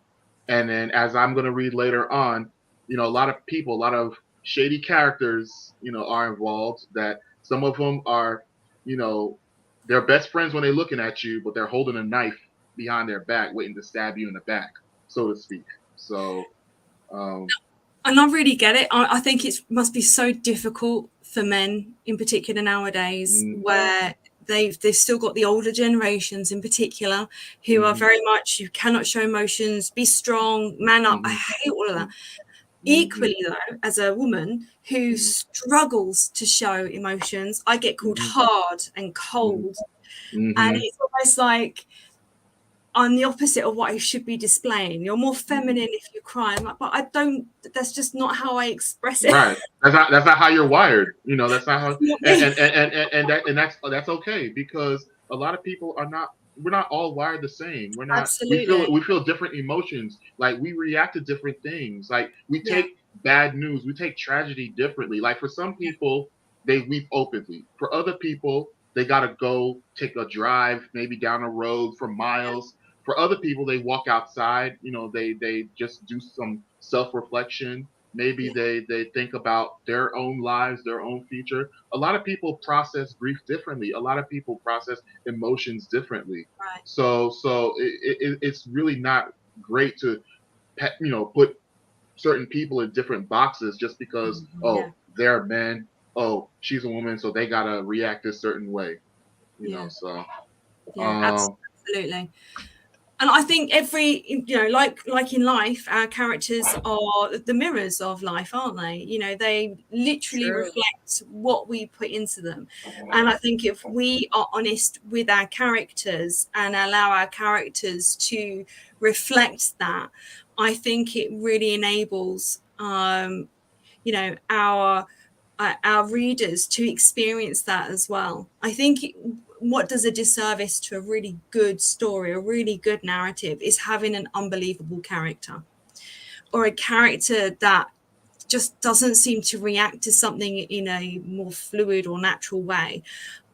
And then, as I'm going to read later on, a lot of people, a lot of shady characters, are involved, that some of them are, they're best friends when they're looking at you, but they're holding a knife behind their back, waiting to stab you in the back, so to speak. So, and I really get it. I think it must be so difficult for men in particular nowadays, where they've still got the older generations in particular who are very much, you cannot show emotions, be strong, man up. I hate all of that. Equally though, as a woman who struggles to show emotions, I get called hard and cold, and it's almost like I'm the opposite of what I should be displaying. You're more feminine if you cry. I'm like, but I don't. That's just not how I express it. Right. That's not how you're wired. That's not how. And that's okay, because a lot of people are not. We're not all wired the same. We're not. Absolutely. We feel different emotions. Like, we react to different things. Like, we take bad news, we take tragedy differently. Like, for some people, they weep openly. For other people, they gotta go take a drive, maybe down a road for miles. For other people, they walk outside. They just do some self-reflection. Maybe they think about their own lives, their own future. A lot of people process grief differently. A lot of people process emotions differently. Right. So it's really not great to put certain people in different boxes just because they're men. Oh, she's a woman, so they gotta react a certain way. So absolutely. And I think every, like in life, our characters are the mirrors of life, aren't they? They literally reflect what we put into them. And I think if we are honest with our characters and allow our characters to reflect that, I think it really enables, our readers to experience that as well. I think what does a disservice to a really good story, a really good narrative, is having an unbelievable character, or a character that just doesn't seem to react to something in a more fluid or natural way.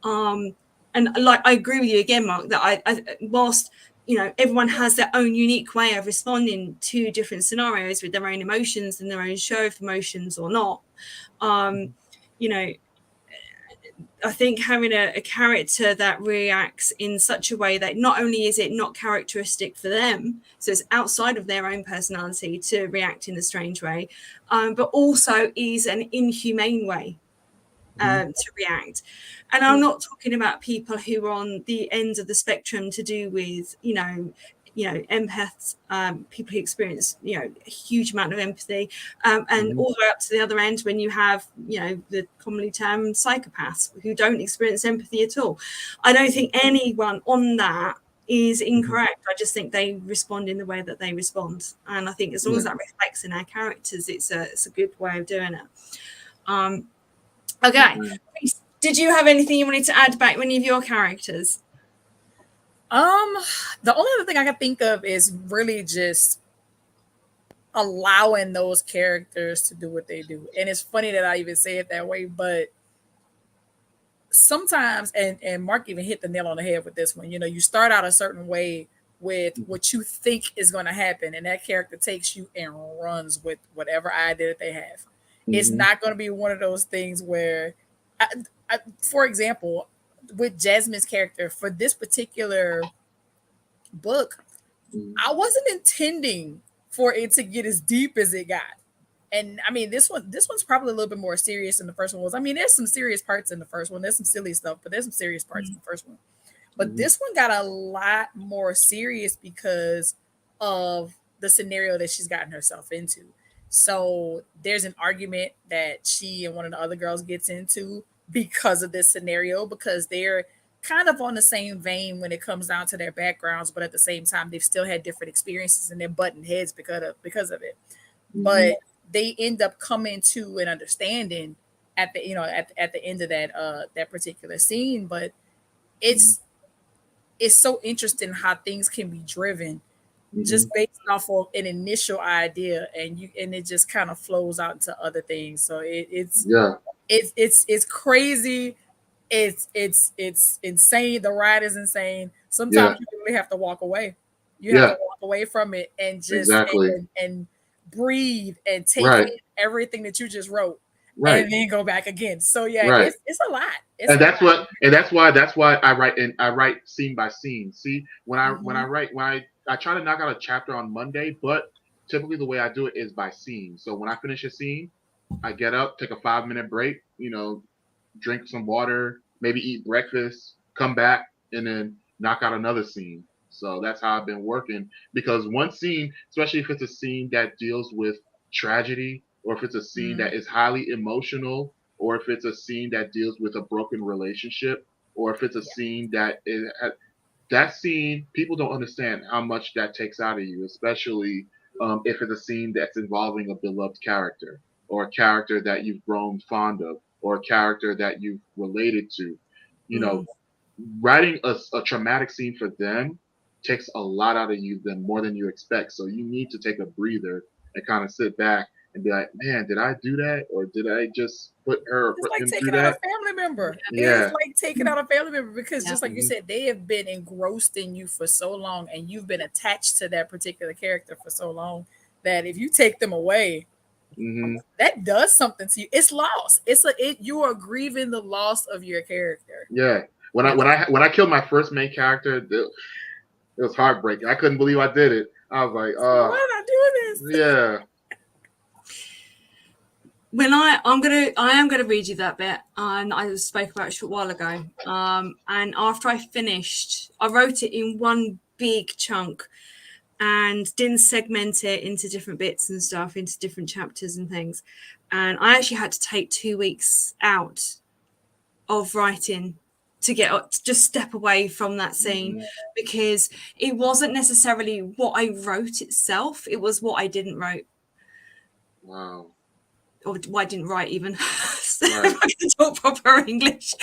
And like, I agree with you again, Mark, that I whilst everyone has their own unique way of responding to different scenarios with their own emotions and their own show of emotions or not, I think having a character that reacts in such a way that not only is it not characteristic for them, so it's outside of their own personality to react in a strange way, but also is an inhumane way to react. And I'm not talking about people who are on the ends of the spectrum to do with, empaths, people who experience, a huge amount of empathy, and all the way up to the other end when you have, the commonly termed psychopaths who don't experience empathy at all. I don't think anyone on that is incorrect. I just think they respond in the way that they respond. And I think as long as that reflects in our characters, it's a good way of doing it. Okay. Did you have anything you wanted to add about any of your characters? The only other thing I can think of is really just allowing those characters to do what they do. And it's funny that I even say it that way, but sometimes, and Mark even hit the nail on the head with this one, you start out a certain way with what you think is going to happen, and that character takes you and runs with whatever idea that they have. It's not going to be one of those things where, for example, with Jasmine's character for this particular book, I wasn't intending for it to get as deep as it got. And I mean, this one's probably a little bit more serious than the first one was. I mean, there's some serious parts in the first one. There's some silly stuff, but there's some serious parts in the first one. But this one got a lot more serious because of the scenario that she's gotten herself into. So there's an argument that she and one of the other girls gets into because of this scenario, because they're kind of on the same vein when it comes down to their backgrounds, but at the same time, they've still had different experiences and they're butting heads because of it. But they end up coming to an understanding at the at the end of that particular scene. But it's so interesting how things can be driven just based off of an initial idea, and it just kind of flows out into other things. So it's crazy. It's insane. The ride is insane. Sometimes you really have to walk away. You have to walk away from it and just and breathe and take in everything that you just wrote, and then go back again. So it's a lot. That's why I write scene by scene. See, when I try to knock out a chapter on Monday, but typically the way I do it is by scene. So when I finish a scene, I get up, take a 5-minute break, drink some water, maybe eat breakfast, come back, and then knock out another scene. So that's how I've been working, because one scene, especially if it's a scene that deals with tragedy, or if it's a scene that is highly emotional, or if it's a scene that deals with a broken relationship, or if it's a scene that scene, people don't understand how much that takes out of you, especially if it's a scene that's involving a beloved character, or a character that you've grown fond of, or a character that you've related to. Writing a traumatic scene for them takes a lot out of you, more than you expect. So you need to take a breather and kind of sit back and be like, man, did I do that? Or did I just put her or put him through that? It's like taking out a family member. It's like taking out a family member, because just like you said, they have been engrossed in you for so long, and you've been attached to that particular character for so long, that if you take them away, that does something to you. It's loss. You are grieving the loss of your character. Yeah. When I killed my first main character, it was heartbreaking. I couldn't believe I did it. I was like, why am I doing this? Yeah. When I am gonna read you that bit, and I spoke about it a short while ago. And after I finished, I wrote it in one big chunk, and didn't segment it into different bits and stuff, into different chapters and things. And I actually had to take 2 weeks out of writing to just step away from that scene, because it wasn't necessarily what I wrote itself, it was what I didn't write. Wow. Or what I didn't write even. So if I can talk proper English.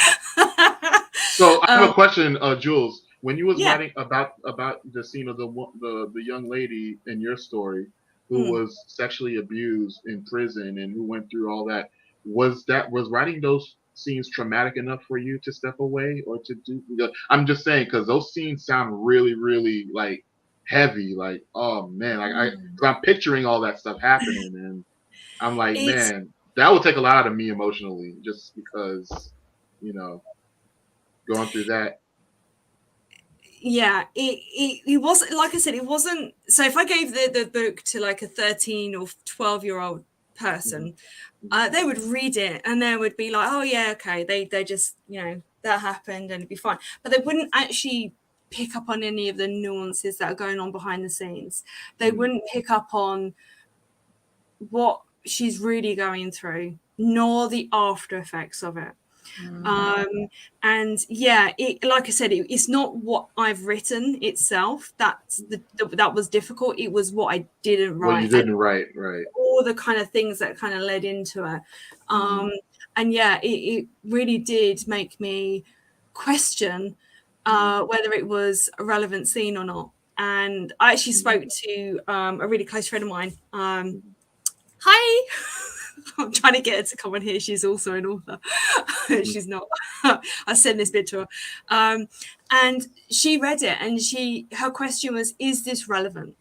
So I have a question, Jules. When you was writing about the scene of the young lady in your story who was sexually abused in prison and who went through all that, was writing those scenes traumatic enough for you to step away or to do? I'm just saying, because those scenes sound really, really like heavy. Like, oh man, I'm picturing all that stuff happening, and I'm like, man, that would take a lot out of me emotionally, just because, going through that. Yeah, it wasn't, like I said, it wasn't. So if I gave the book to like a 13 or 12-year-old person, they would read it and they would be like, oh yeah, okay, they just, that happened and it'd be fine. But they wouldn't actually pick up on any of the nuances that are going on behind the scenes. They wouldn't pick up on what she's really going through, nor the after effects of it. And yeah, like I said, it's not what I've written itself that was difficult. It was what I didn't write. What you didn't write, right? All the kind of things that kind of led into it. And yeah, it really did make me question whether it was a relevant scene or not. And I actually spoke to a really close friend of mine. Hi. I'm trying to get her to come on here. She's also an author. She's not. I sent this bit to her. And she read it, and her question was, is this relevant?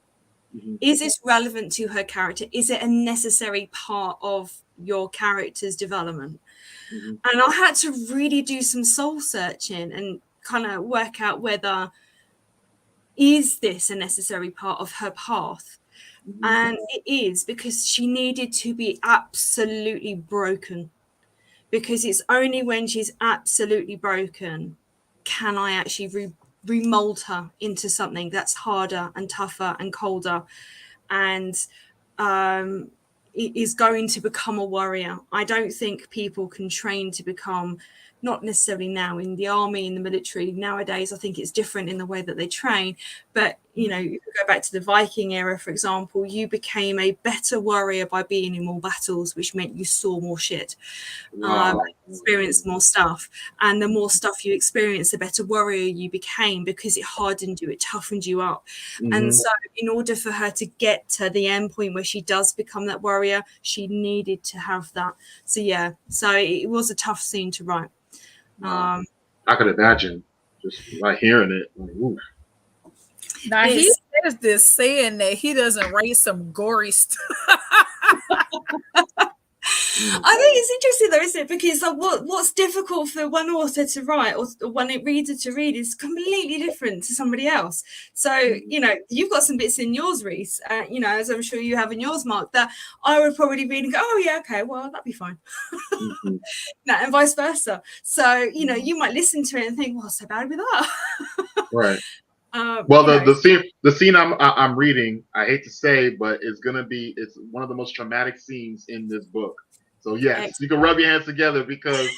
Is this relevant to her character? Is it a necessary part of your character's development? And I had to really do some soul searching and kind of work out whether, is this a necessary part of her path? And it is, because she needed to be absolutely broken, because it's only when she's absolutely broken can I actually remold her into something that's harder and tougher and colder, and is going to become a warrior. I don't think people can train to become, not necessarily now in the army, in the military nowadays, I think it's different in the way that they train. But, you know, you could go back to the Viking era, for example, you became a better warrior by being in more battles, which meant you saw more shit, experienced more stuff. And the more stuff you experienced, the better warrior you became, because it hardened you, it toughened you up. And so in order for her to get to the end point where she does become that warrior, she needed to have that. So yeah, so it was a tough scene to write. I could imagine just like hearing it. Like, oof. Now he says this saying that he doesn't write some gory stuff. I think it's interesting though, isn't it? Because what's difficult for one author to write or one reader to read is completely different to somebody else. So, you know, you've got some bits in yours, Reese, you know, as I'm sure you have in yours, Mark, that I would probably read and go, oh yeah, okay, well, that'd be fine. No, and vice versa. So, you know, you might listen to it and think, what's so bad with that? Right. Well, the scene I'm reading, I hate to say, but it's one of the most traumatic scenes in this book. So yes, excellent. You can rub your hands together, because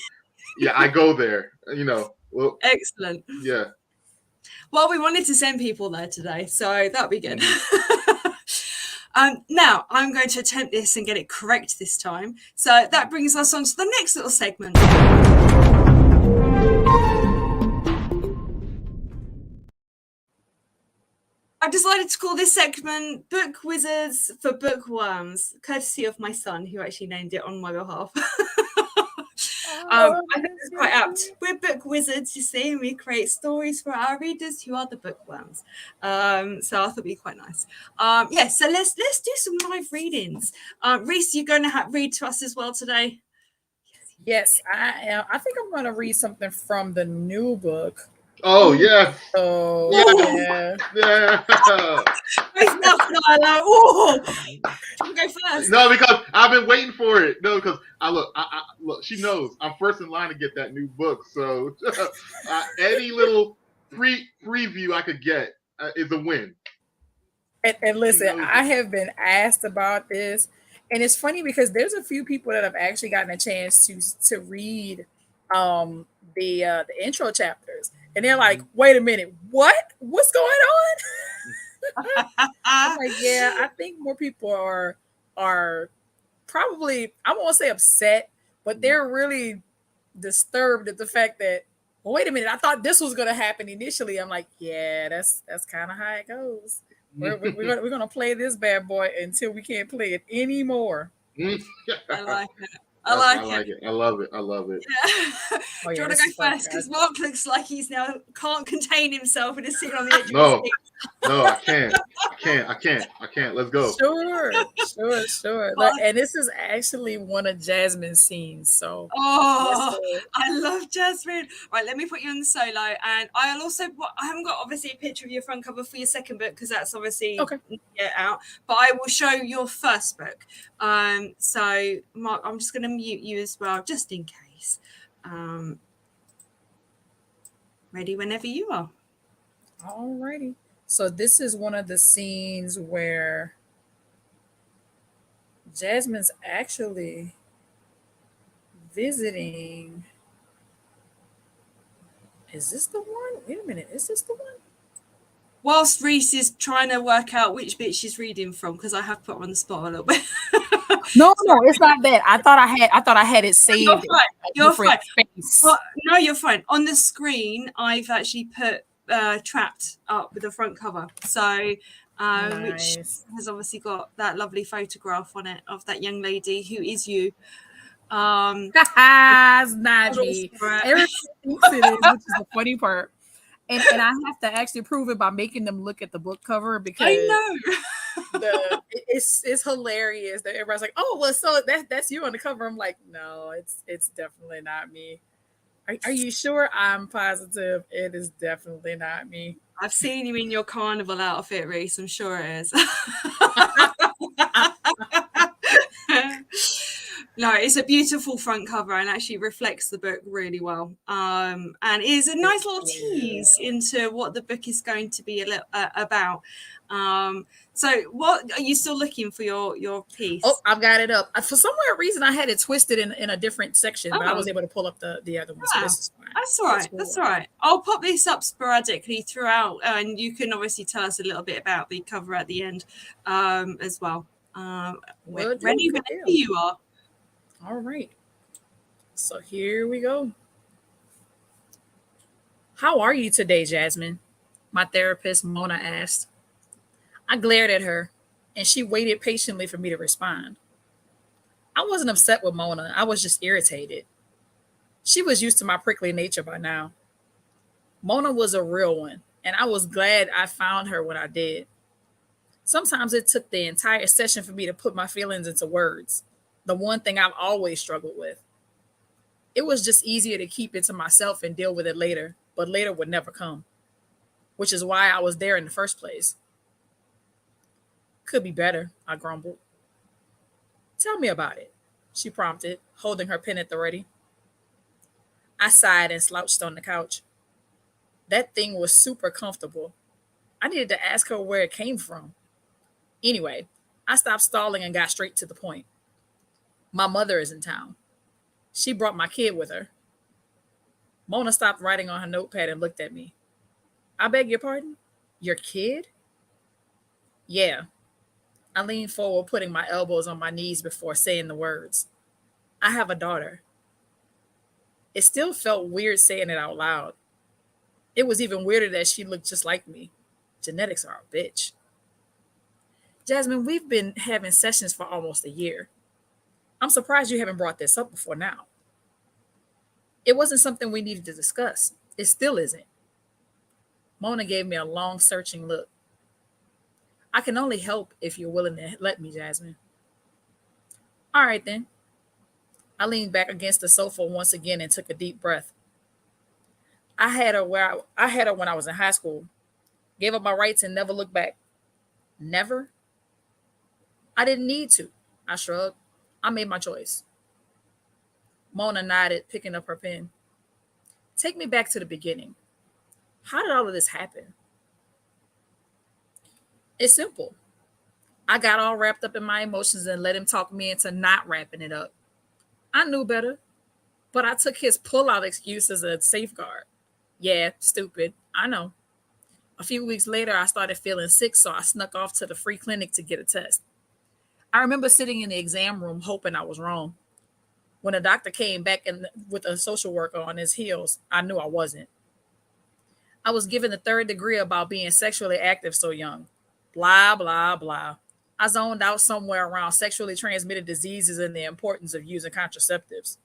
yeah, I go there. You know. Well, excellent. Yeah. Well, we wanted to send people there today, so that'll be good. Now I'm going to attempt this and get it correct this time. So that brings us on to the next little segment. I've decided to call this segment Book Wizards for Bookworms, courtesy of my son, who actually named it on my behalf. I think it's quite apt. We're book wizards, you see, and we create stories for our readers who are the bookworms. So I thought it'd be quite nice. Yeah, so let's do some live readings. Reese, you're going to read to us as well today? Yes, I am. I think I'm going to read something from the new book. Oh yeah. Oh yeah. Oh, you go first. No, because I've been waiting for it. No, because I look. She knows I'm first in line to get that new book. So any little preview I could get is a win. And listen, I have been asked about this, and it's funny because there's a few people that have actually gotten a chance to read the intro chapters. And they're like, wait a minute, what's going on? I'm like, yeah, I think more people are probably, I won't say upset, but they're really disturbed at the fact that, well, wait a minute, I thought this was going to happen initially. I'm like, yeah, that's kind of how it goes. We're going to play this bad boy until we can't play it anymore. I like it. I like it. I love it. Yeah. Do you want to go first? Because Mark looks like he's now can't contain himself and is sitting on the edge of his seat. No, I can't. Let's go. Sure. Look, and this is actually one of Jasmine's scenes. So I love Jasmine. Right, let me put you on the solo, and I haven't got obviously a picture of your front cover for your second book because that's obviously out. But I will show your first book. So Mark, I'm just going to mute you as well, just in case. Ready whenever you are. Alrighty. So this is one of the scenes where Jasmine's actually visiting. Is this the one? Wait a minute. Is this the one? Whilst Reese is trying to work out which bit she's reading from, because I have put her on the spot a little bit. No, it's not that. I thought I had it saved. You're fine. You're fine. Space. Well, no, you're fine. On the screen, I've actually put Trapped up with the front cover. So, Nice. which has obviously got that lovely photograph on it of that young lady who is you. It's not me. Everybody thinks it is, which is the funny part. And I have to actually prove it by making them look at the book cover because I know. it's hilarious that everybody's like, oh well, so that's you on the cover. I'm like, no, it's definitely not me. Are you sure? I'm positive it is definitely not me. I've seen you in your carnival outfit, Reese. I'm sure it is. No, it's a beautiful front cover and actually reflects the book really well. And is a nice little tease into what the book is going to be about. So what are you still looking for your piece? Oh, I've got it up. For some weird reason, I had it twisted in a different section, but I was able to pull up the other one. So this is fine. That's all right. That's all right. I'll pop this up sporadically throughout, and you can obviously tell us a little bit about the cover at the end as well. We're ready whenever you are. All right. So here we go. How are you today, Jasmine? My therapist, Mona, asked. I glared at her, and she waited patiently for me to respond. I wasn't upset with Mona. I was just irritated. She was used to my prickly nature by now. Mona was a real one, and I was glad I found her when I did. Sometimes it took the entire session for me to put my feelings into words, the one thing I've always struggled with. It was just easier to keep it to myself and deal with it later, but later would never come, which is why I was there in the first place. Could be better, I grumbled. Tell me about it, she prompted, holding her pen at the ready. I sighed and slouched on the couch. That thing was super comfortable. I needed to ask her where it came from. Anyway, I stopped stalling and got straight to the point. My mother is in town. She brought my kid with her. Mona stopped writing on her notepad and looked at me. I beg your pardon? Your kid? Yeah. I leaned forward, putting my elbows on my knees before saying the words. I have a daughter. It still felt weird saying it out loud. It was even weirder that she looked just like me. Genetics are a bitch. Jasmine, we've been having sessions for almost a year. I'm surprised you haven't brought this up before now. It wasn't something we needed to discuss. It still isn't. Mona gave me a long, searching look. I can only help if you're willing to let me, Jasmine. All right, then. I leaned back against the sofa once again and took a deep breath. I had her when I was in high school. Gave up my rights and never looked back. Never? I didn't need to. I shrugged. I made my choice. Mona nodded, picking up her pen. Take me back to the beginning. How did all of this happen? It's simple. I got all wrapped up in my emotions and let him talk me into not wrapping it up. I knew better, but I took his pull-out excuse as a safeguard. Yeah, stupid. I know. A few weeks later, I started feeling sick, so I snuck off to the free clinic to get a test. I remember sitting in the exam room hoping I was wrong. When the doctor came back with a social worker on his heels, I knew I wasn't. I was given the third degree about being sexually active so young. Blah, blah, blah. I zoned out somewhere around sexually transmitted diseases and the importance of using contraceptives.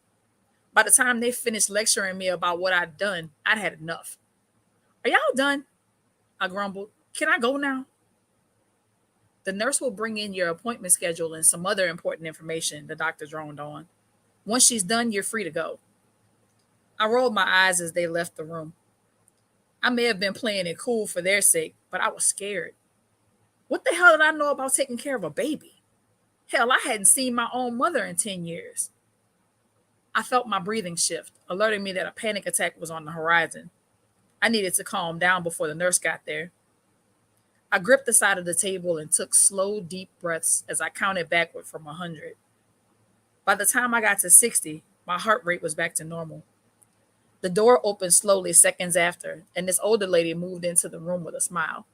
By the time they finished lecturing me about what I'd done, I'd had enough. Are y'all done? I grumbled. Can I go now? The nurse will bring in your appointment schedule and some other important information, the doctor droned on. Once she's done, you're free to go. I rolled my eyes as they left the room. I may have been playing it cool for their sake, but I was scared. What the hell did I know about taking care of a baby? Hell, I hadn't seen my own mother in 10 years. I felt my breathing shift, alerting me that a panic attack was on the horizon. I needed to calm down before the nurse got there. I gripped the side of the table and took slow, deep breaths as I counted backward from 100. By the time I got to 60, my heart rate was back to normal. The door opened slowly seconds after, and this older lady moved into the room with a smile.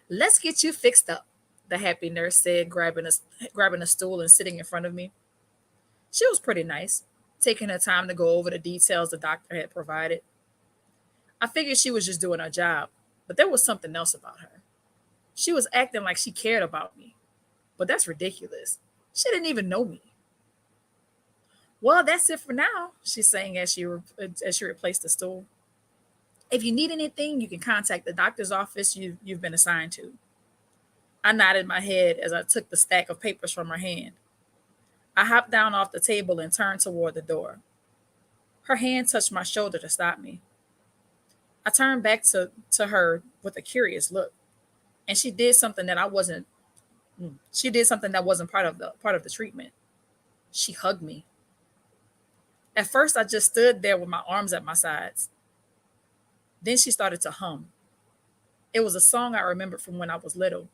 "Let's get you fixed up," the happy nurse said, grabbing a stool and sitting in front of me. She was pretty nice, taking her time to go over the details the doctor had provided. I figured she was just doing her job, but there was something else about her. She was acting like she cared about me, but that's ridiculous. She didn't even know me. "Well, that's it for now," she's saying as she replaced the stool. "If you need anything, you can contact the doctor's office you've been assigned to." I nodded my head as I took the stack of papers from her hand. I hopped down off the table and turned toward the door. Her hand touched my shoulder to stop me. I turned back to her with a curious look, and she did something that wasn't part of the treatment. She hugged me. At first, I just stood there with my arms at my sides. Then she started to hum. It was a song I remembered from when I was little.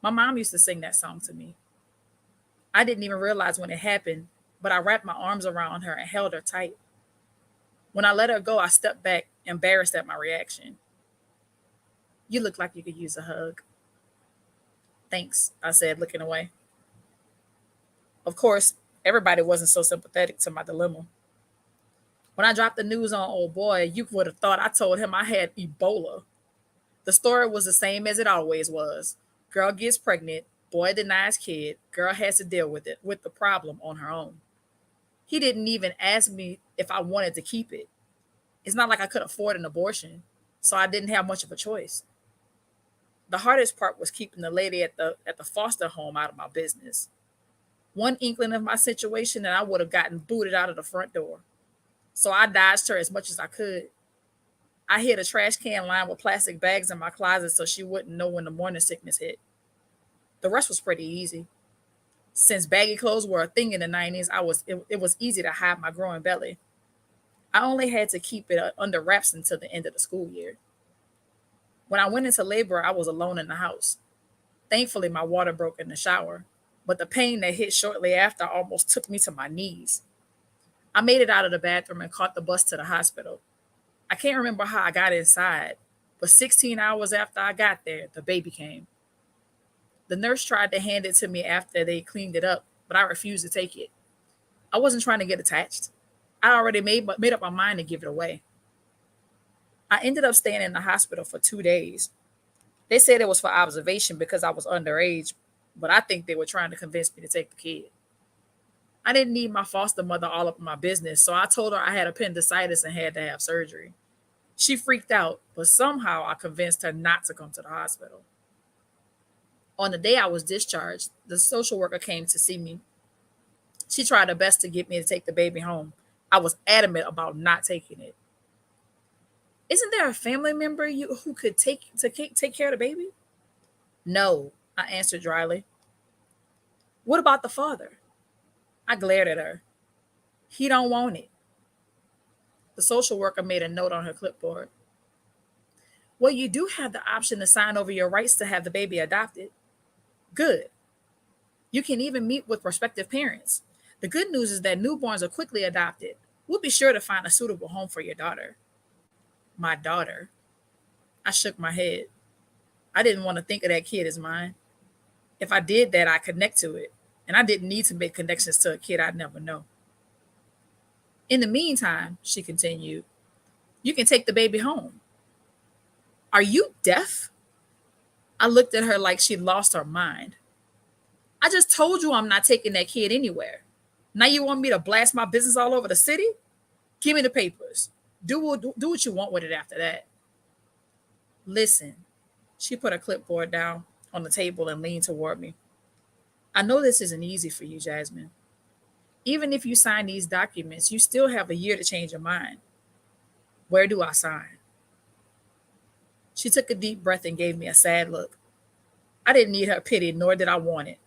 My mom used to sing that song to me. I didn't even realize when it happened, but I wrapped my arms around her and held her tight. When I let her go, I stepped back, embarrassed at my reaction. "You look like you could use a hug." "Thanks," I said, looking away. Of course, everybody wasn't so sympathetic to my dilemma. When I dropped the news on old boy, you would have thought I told him I had Ebola. The story was the same as it always was. Girl gets pregnant, boy denies kid, girl has to deal with the problem on her own. He didn't even ask me if I wanted to keep it. It's not like I could afford an abortion, so I didn't have much of a choice. The hardest part was keeping the lady at the foster home out of my business. One inkling of my situation and I would have gotten booted out of the front door. So I dodged her as much as I could. I hid a trash can lined with plastic bags in my closet so she wouldn't know when the morning sickness hit. The rest was pretty easy. Since baggy clothes were a thing in the 90s, it was easy to hide my growing belly. I only had to keep it under wraps until the end of the school year. When I went into labor, I was alone in the house. Thankfully, my water broke in the shower, but the pain that hit shortly after almost took me to my knees. I made it out of the bathroom and caught the bus to the hospital. I can't remember how I got inside, but 16 hours after I got there, the baby came. The nurse tried to hand it to me after they cleaned it up, but I refused to take it. I wasn't trying to get attached. I already made up my mind to give it away. I ended up staying in the hospital for 2 days. They said it was for observation because I was underage, but I think they were trying to convince me to take the kid. I didn't need my foster mother all up in my business, so I told her I had appendicitis and had to have surgery. She freaked out, but somehow I convinced her not to come to the hospital. On the day I was discharged, the social worker came to see me. She tried her best to get me to take the baby home. I was adamant about not taking it. "Isn't there a family member who could take care of the baby?" "No," I answered dryly. "What about the father?" I glared at her. "He don't want it." The social worker made a note on her clipboard. "Well, you do have the option to sign over your rights to have the baby adopted." "Good. You can even meet with prospective parents. The good news is that newborns are quickly adopted. We'll be sure to find a suitable home for your daughter." My daughter. I shook my head. I didn't want to think of that kid as mine. If I did that, I'd connect to it, and I didn't need to make connections to a kid I'd never know. "In the meantime," she continued, "you can take the baby home." "Are you deaf?" I looked at her like she'd lost her mind. "I just told you I'm not taking that kid anywhere. Now you want me to blast my business all over the city? Give me the papers. Do what you want with it after that." "Listen," she put her clipboard down on the table and leaned toward me. "I know this isn't easy for you, Jasmine. Even if you sign these documents, you still have a year to change your mind. Where do I sign?" She took a deep breath and gave me a sad look. I didn't need her pity, nor did I want it.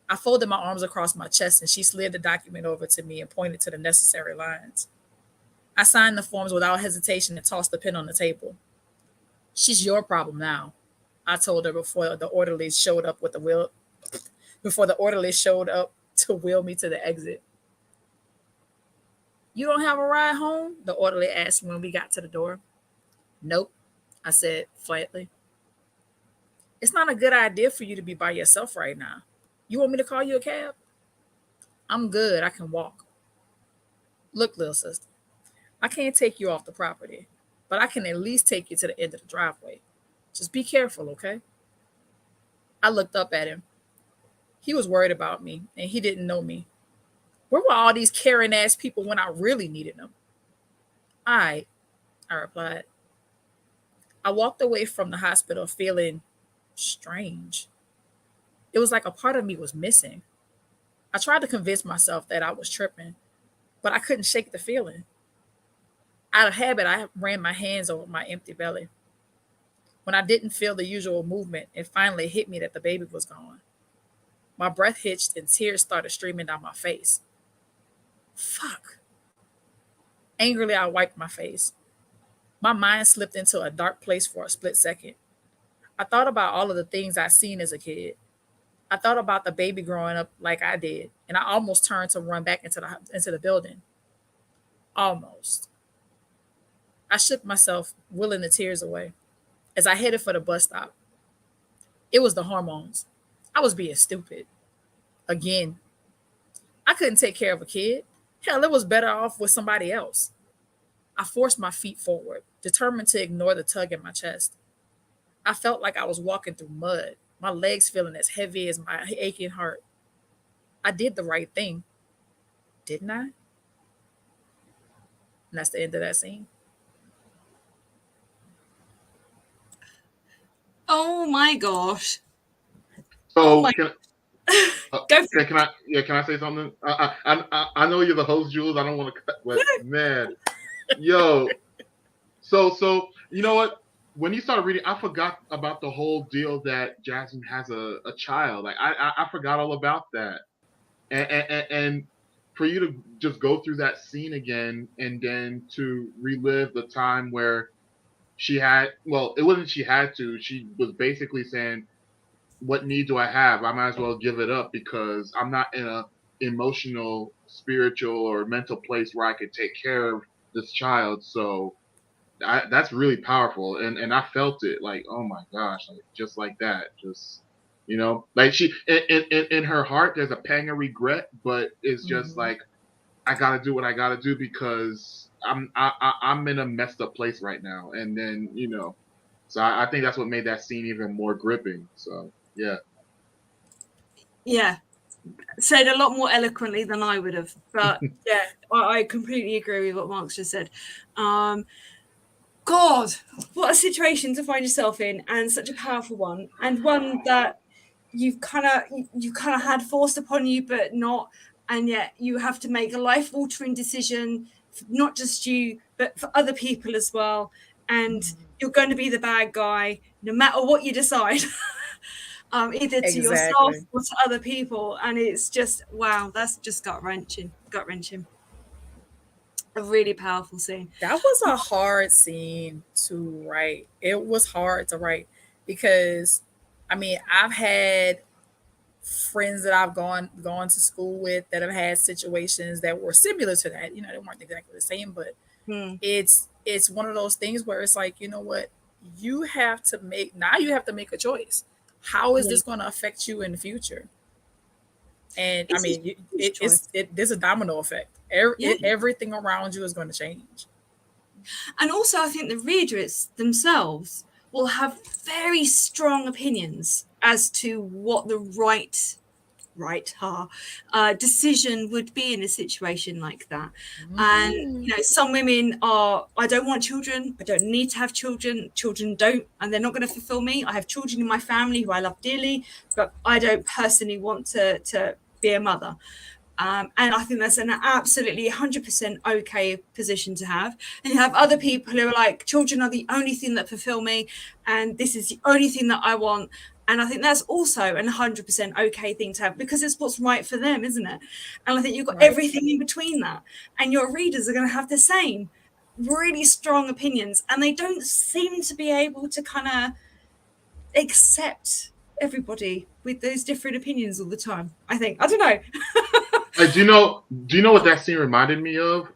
I folded my arms across my chest and she slid the document over to me and pointed to the necessary lines. I signed the forms without hesitation and tossed the pen on the table. She's your problem now, I told her before the orderlies showed up to wheel me to the exit. You don't have a ride home? The orderly asked when we got to the door. Nope, I said flatly. It's not a good idea for you to be by yourself right now. You want me to call you a cab? I'm good, I can walk. Look, little sister, I can't take you off the property, but I can at least take you to the end of the driveway. Just be careful, okay? I looked up at him. He was worried about me, and he didn't know me. Where were all these caring ass people when I really needed them? All right, I replied. I walked away from the hospital feeling strange. It was like a part of me was missing. I tried to convince myself that I was tripping, but I couldn't shake the feeling. Out of habit, I ran my hands over my empty belly. When I didn't feel the usual movement, it finally hit me that the baby was gone. My breath hitched and tears started streaming down my face. Fuck. Angrily, I wiped my face. My mind slipped into a dark place for a split second. I thought about all of the things I'd seen as a kid. I thought about the baby growing up like I did, and I almost turned to run back into the building. Almost. I shook myself, willing the tears away, as I headed for the bus stop. It was the hormones. I was being stupid. Again. I couldn't take care of a kid. Hell, it was better off with somebody else. I forced my feet forward, determined to ignore the tug in my chest. I felt like I was walking through mud, my legs feeling as heavy as my aching heart. I did the right thing, didn't I? And that's the end of that scene. Oh my gosh. So my- can, Go for can I say something? I know you're the host, Jules. I don't want to cut, but man, yo. So you know what? When you started reading, I forgot about the whole deal that Jasmine has a child. Like I forgot all about that. And for you to just go through that scene again and then to relive the time where she had, well, it wasn't she had to, she was basically saying, what need do I have? I might as well give it up because I'm not in a emotional, spiritual, or mental place where I could take care of this child. So that's really powerful, and I felt it. Like, oh my gosh, like, just like that, just like she in her heart, there's a pang of regret, but it's just like I gotta do what I gotta do because I'm in a messed up place right now, and then so I think that's what made that scene even more gripping. So yeah. Yeah, said a lot more eloquently than I would have, but yeah, I completely agree with what Mark's just said. God, what a situation to find yourself in, and such a powerful one, and one that you've kind of had forced upon you, but not, and yet you have to make a life-altering decision, not just you, but for other people as well. And you're going to be the bad guy, no matter what you decide, either to yourself or to other people. And it's just, wow, that's just gut-wrenching. A really powerful scene. That was a hard scene to write. It was hard to write because, I mean, I've had friends that I've gone to school with that have had situations that were similar to that. They weren't exactly the same, but it's one of those things where it's like, you know what, you have to make a choice. How is this going to affect you in the future? And I mean, there's a domino effect. Everything around you is going to change. And also, I think the readers themselves will have very strong opinions as to what the right decision would be in a situation like that. And some women are, I don't want children, I don't need to have children don't, and they're not going to fulfill me. I have children in my family who I love dearly, but I don't personally want to be a mother. And I think that's an absolutely 100% okay position to have. And you have other people who are like, children are the only thing that fulfill me, and this is the only thing that I want. And I think that's also an 100% okay thing to have because it's what's right for them, isn't it? And I think you've got everything in between that. And your readers are going to have the same. really strong opinions, and they don't seem to be able to kind of accept everybody with those different opinions all the time. I think. I don't know. Do you know what that scene reminded me of?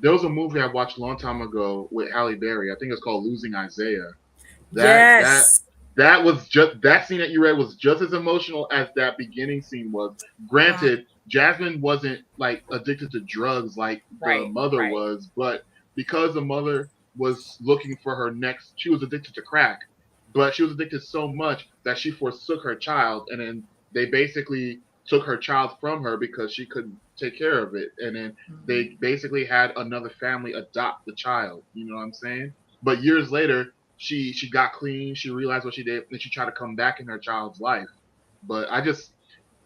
There was a movie I watched a long time ago with Halle Berry. I think it's called Losing Isaiah. That that Yes. that was just that scene that you read was just as emotional as that beginning scene was. Granted, Jasmine wasn't like addicted to drugs like the mother Right. was, but because the mother was looking for her next, she was addicted to crack. But she was addicted so much that she forsook her child, and then they basically took her child from her because she couldn't take care of it, and then they basically had another family adopt the child. You know what I'm saying? But years later, she got clean. She realized what she did, and she tried to come back in her child's life. But I just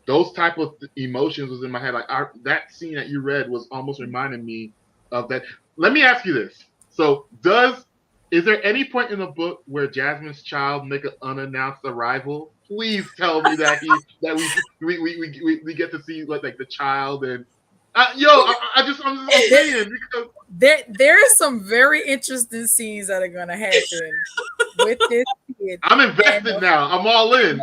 those type of emotions was in my head. Like that scene that you read was almost reminding me of that. Let me ask you this: so is there any point in the book where Jasmine's child make an unannounced arrival? Please tell me that we get to see like the child and I'm just saying because There is some very interesting scenes that are gonna happen with this kid. I'm invested now. I'm all in.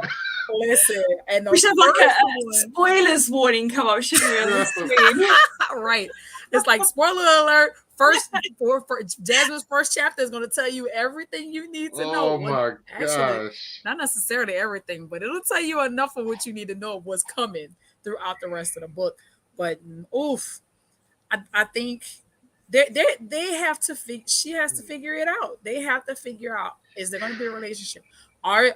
Listen, and We should have like a spoilers warning come up, shouldn't we, on the screen? Right. It's like spoiler alert. First, for Jasmine's first chapter is going to tell you everything you need to know. Oh my Actually, gosh! not necessarily everything, but it'll tell you enough of what you need to know of what's coming throughout the rest of the book. But oof, I think they have to she has to figure it out. They have to figure out, is there going to be a relationship? How?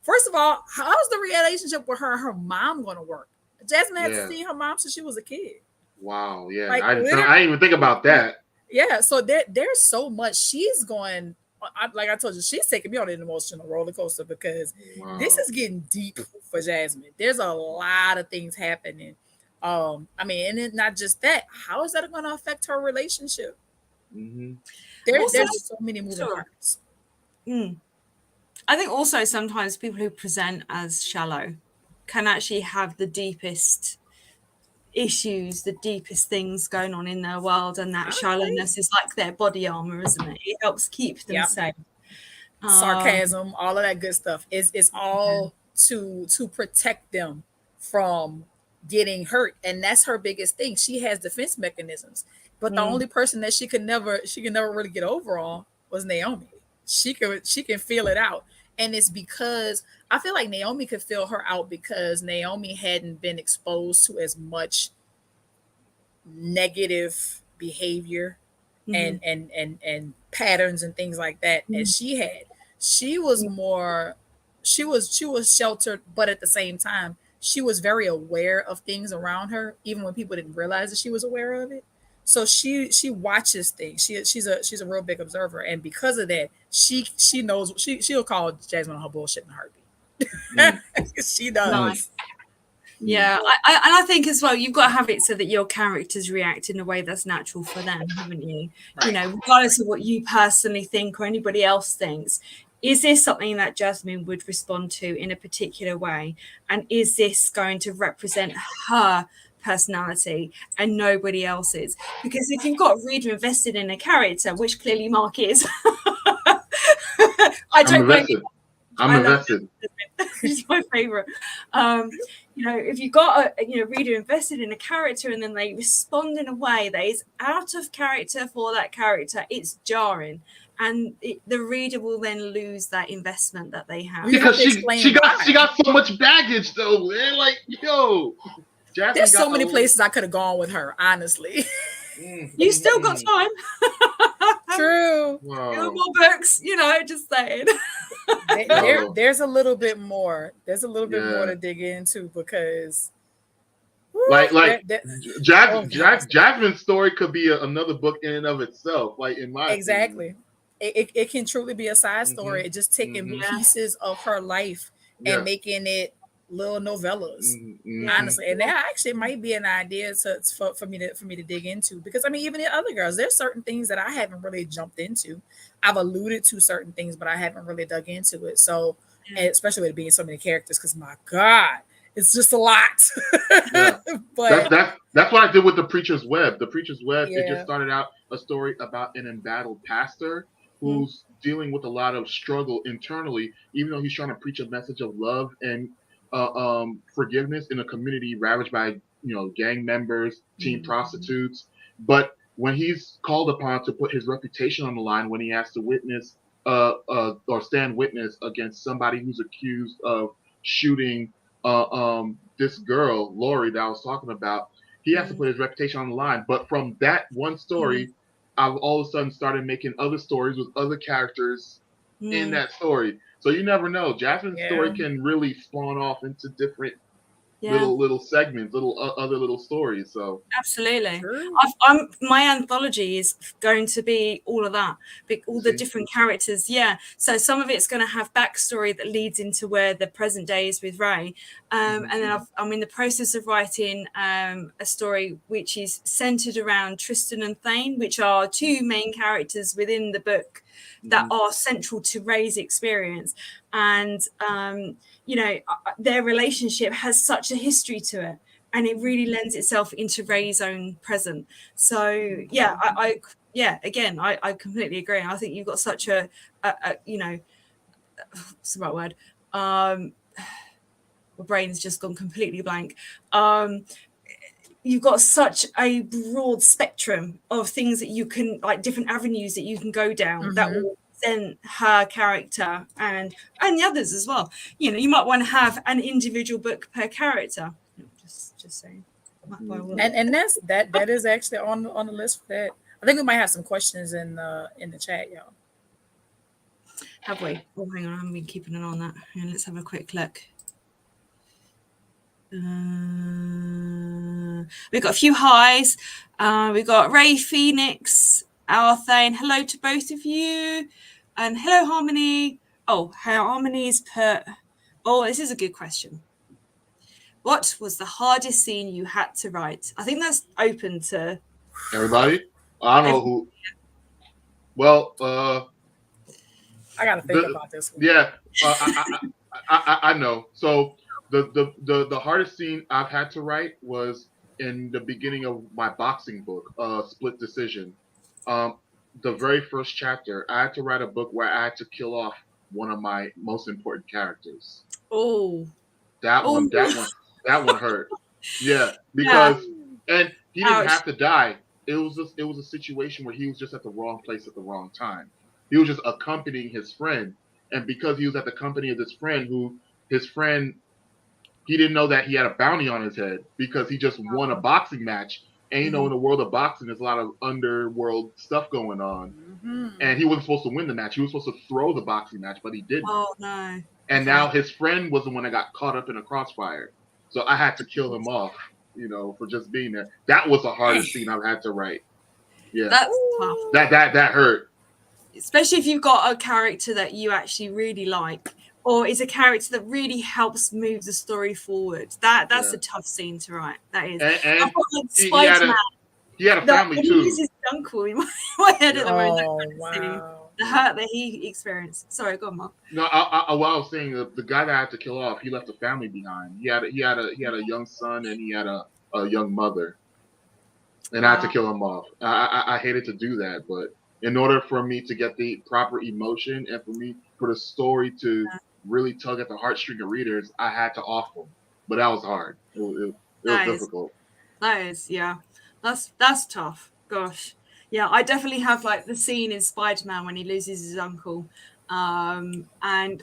First of all, how's the relationship with her and her mom going to work? Jasmine had to see her mom since she was a kid. Wow, yeah, Like, I didn't even think about that. Yeah, so there's so much. She's going, like I told you, she's taking me on an emotional roller coaster because this is getting deep for Jasmine. There's a lot of things happening. I mean, and it's not just that. How is that going to affect her relationship? Mm-hmm. There's so many moving parts. I think also sometimes people who present as shallow can actually have the deepest issues, the deepest things going on in their world, and that shallowness is like their body armor, isn't it? It helps keep them safe. Sarcasm, all of that good stuff is all to protect them from getting hurt, and that's her biggest thing. She has defense mechanisms, but the only person that she can never really get over on was Naomi. She can feel it out, and it's because I feel like Naomi could feel her out because Naomi hadn't been exposed to as much negative behavior and patterns and things like that as she had. She was more she was sheltered, but at the same time she was very aware of things around her even when people didn't realize that she was aware of it. So she watches things. She's a real big observer, and because of that she knows she'll call Jasmine on her bullshit in a heartbeat. She does. Nice. Yeah, I think as well, you've got to have it so that your characters react in a way that's natural for them, haven't you? Right. You know, regardless of what you personally think or anybody else thinks, is this something that Jasmine would respond to in a particular way? And is this going to represent her personality and nobody else's? Because if you've got a reader invested in a character, which clearly Mark is, I'm invested. He's my favorite. If you've got a reader invested in a character and then they respond in a way that is out of character for that character, it's jarring, and the reader will then lose that investment that they have. Because she got so much baggage though, man. Like, yo, Jasmine, there's so many places I could have gone with her, honestly. You still got time. True. Wow. More books, just saying. There's a little bit more. There's a little bit more to dig into because Jasmine's story could be another book in and of itself. Like in my opinion. It can truly be a side story. Just taking pieces of her life and making it little novellas, honestly, and that actually might be an idea for me to dig into, because I mean, even the other girls, there's certain things that I haven't really jumped into. I've alluded to certain things, but I haven't really dug into it. So, and especially with it being so many characters, because my God, it's just a lot. Yeah. But That's what I did with The Preacher's Web. The Preacher's Web, it Yeah. just started out a story about an embattled pastor who's dealing with a lot of struggle internally, even though he's trying to preach a message of love and forgiveness in a community ravaged by gang members, teen prostitutes. But when he's called upon to put his reputation on the line, when he has to witness or stand witness against somebody who's accused of shooting this girl, Lori, that I was talking about, he has to put his reputation on the line. But from that one story, I've all of a sudden started making other stories with other characters in that story. So you never know. Jasmine's story can really spawn off into different little segments, other little stories. So absolutely, my anthology is going to be all of that, all the different characters. Yeah, so some of it's going to have backstory that leads into where the present day is with Ray, and then I'm in the process of writing a story which is centered around Tristan and Thane, which are two main characters within the book that are central to Ray's experience, and their relationship has such a history to it, and it really lends itself into Ray's own present. So I completely agree. I think you've got such a what's the right word? My brain's just gone completely blank. You've got such a broad spectrum of things that you can, like, different avenues that you can go down that will present her character and the others as well. You might want to have an individual book per character. Just saying. And that is actually on the list for that. I think we might have some questions in the chat, y'all. Have we? Oh, hang on, I haven't been keeping an eye on that. And let's have a quick look. We've got a few highs. We've got Ray Phoenix, Althane. Hello to both of you. And hello, Harmony. Oh, Harmony's put. Oh, this is a good question. What was the hardest scene you had to write? I think that's open to everybody. I don't know who. Well, I gotta think about this one. Yeah, I know. So the hardest scene I've had to write was in the beginning of my boxing book, Split Decision. The very first chapter, I had to write a book where I had to kill off one of my most important characters. Oh, that one hurt. Yeah, because and he didn't have to die. It was a situation where he was just at the wrong place at the wrong time. He was just accompanying his friend, and because he was at the company of this friend, he didn't know that he had a bounty on his head because he just won a boxing match. And in the world of boxing, there's a lot of underworld stuff going on. And he wasn't supposed to win the match. He was supposed to throw the boxing match, but he didn't. Oh, no. And now his friend was the one that got caught up in a crossfire. So I had to kill him off, for just being there. That was the hardest scene I've had to write. Yeah. That's tough. That hurt. Especially if you've got a character that you actually really like, or is a character that really helps move the story forward. That's a tough scene to write. That is. And Spider-Man. He had a family too. He's his uncle in my head at the moment. Wow. The hurt that he experienced. Sorry, go on, Mark. No, I was saying the guy that I had to kill off, he left a family behind. He had a young son and he had a young mother, and I had to kill him off. I hated to do that, but in order for me to get the proper emotion and for the story to really tug at the heartstring of readers, I had to off them. But that was hard. It was difficult. That is, that's tough. Gosh. Yeah, I definitely have like the scene in Spider-Man when he loses his uncle. And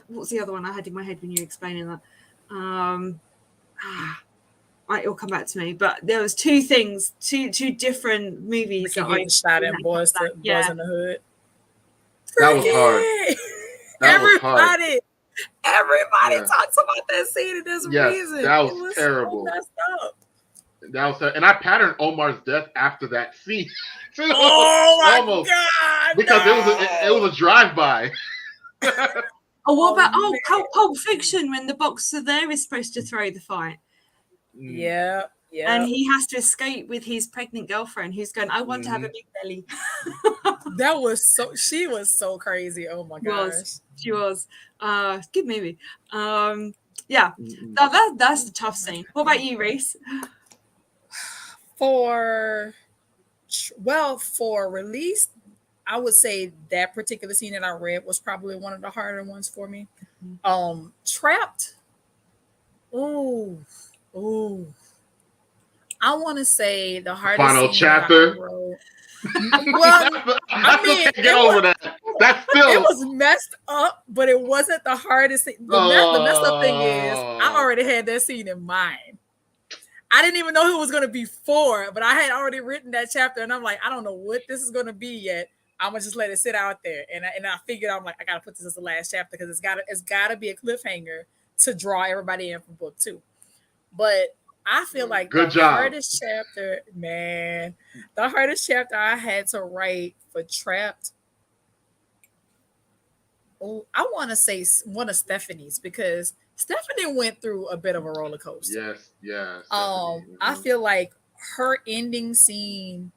what's the other one I had in my head when you were explaining that? It'll come back to me. But there was two different movies that I shot in Boys in the Hood. That was hard. Everybody talks about that scene, and there's a reason. That was terrible. So messed up. And I patterned Omar's death after that scene. Oh my God! Because it was a drive-by. What about Pulp Fiction when the boxer there is supposed to throw the fight? Yeah. And he has to escape with his pregnant girlfriend who's going, I want to have a big belly. She was so crazy. Oh my gosh. She was. Good movie. Yeah, that's the tough scene. What about you, Reese? For release, I would say that particular scene that I read was probably one of the harder ones for me. Trapped. Ooh. I want to say the hardest Final scene that I chapter. wrote. Well, I still can't get over that. That's still. It was messed up, but it wasn't the hardest thing. The messed up thing is, I already had that scene in mind. I didn't even know who it was going to be for, but I had already written that chapter, and I'm like, I don't know what this is going to be yet. I'm gonna just let it sit out there, and I figured I'm like, I gotta put this as the last chapter because it's gotta be a cliffhanger to draw everybody in from book 2. But I feel like hardest chapter, man, the hardest chapter I had to write for Trapped. Oh, I want to say one of Stephanie's because Stephanie went through a bit of a roller coaster. Yes. I feel like her ending scene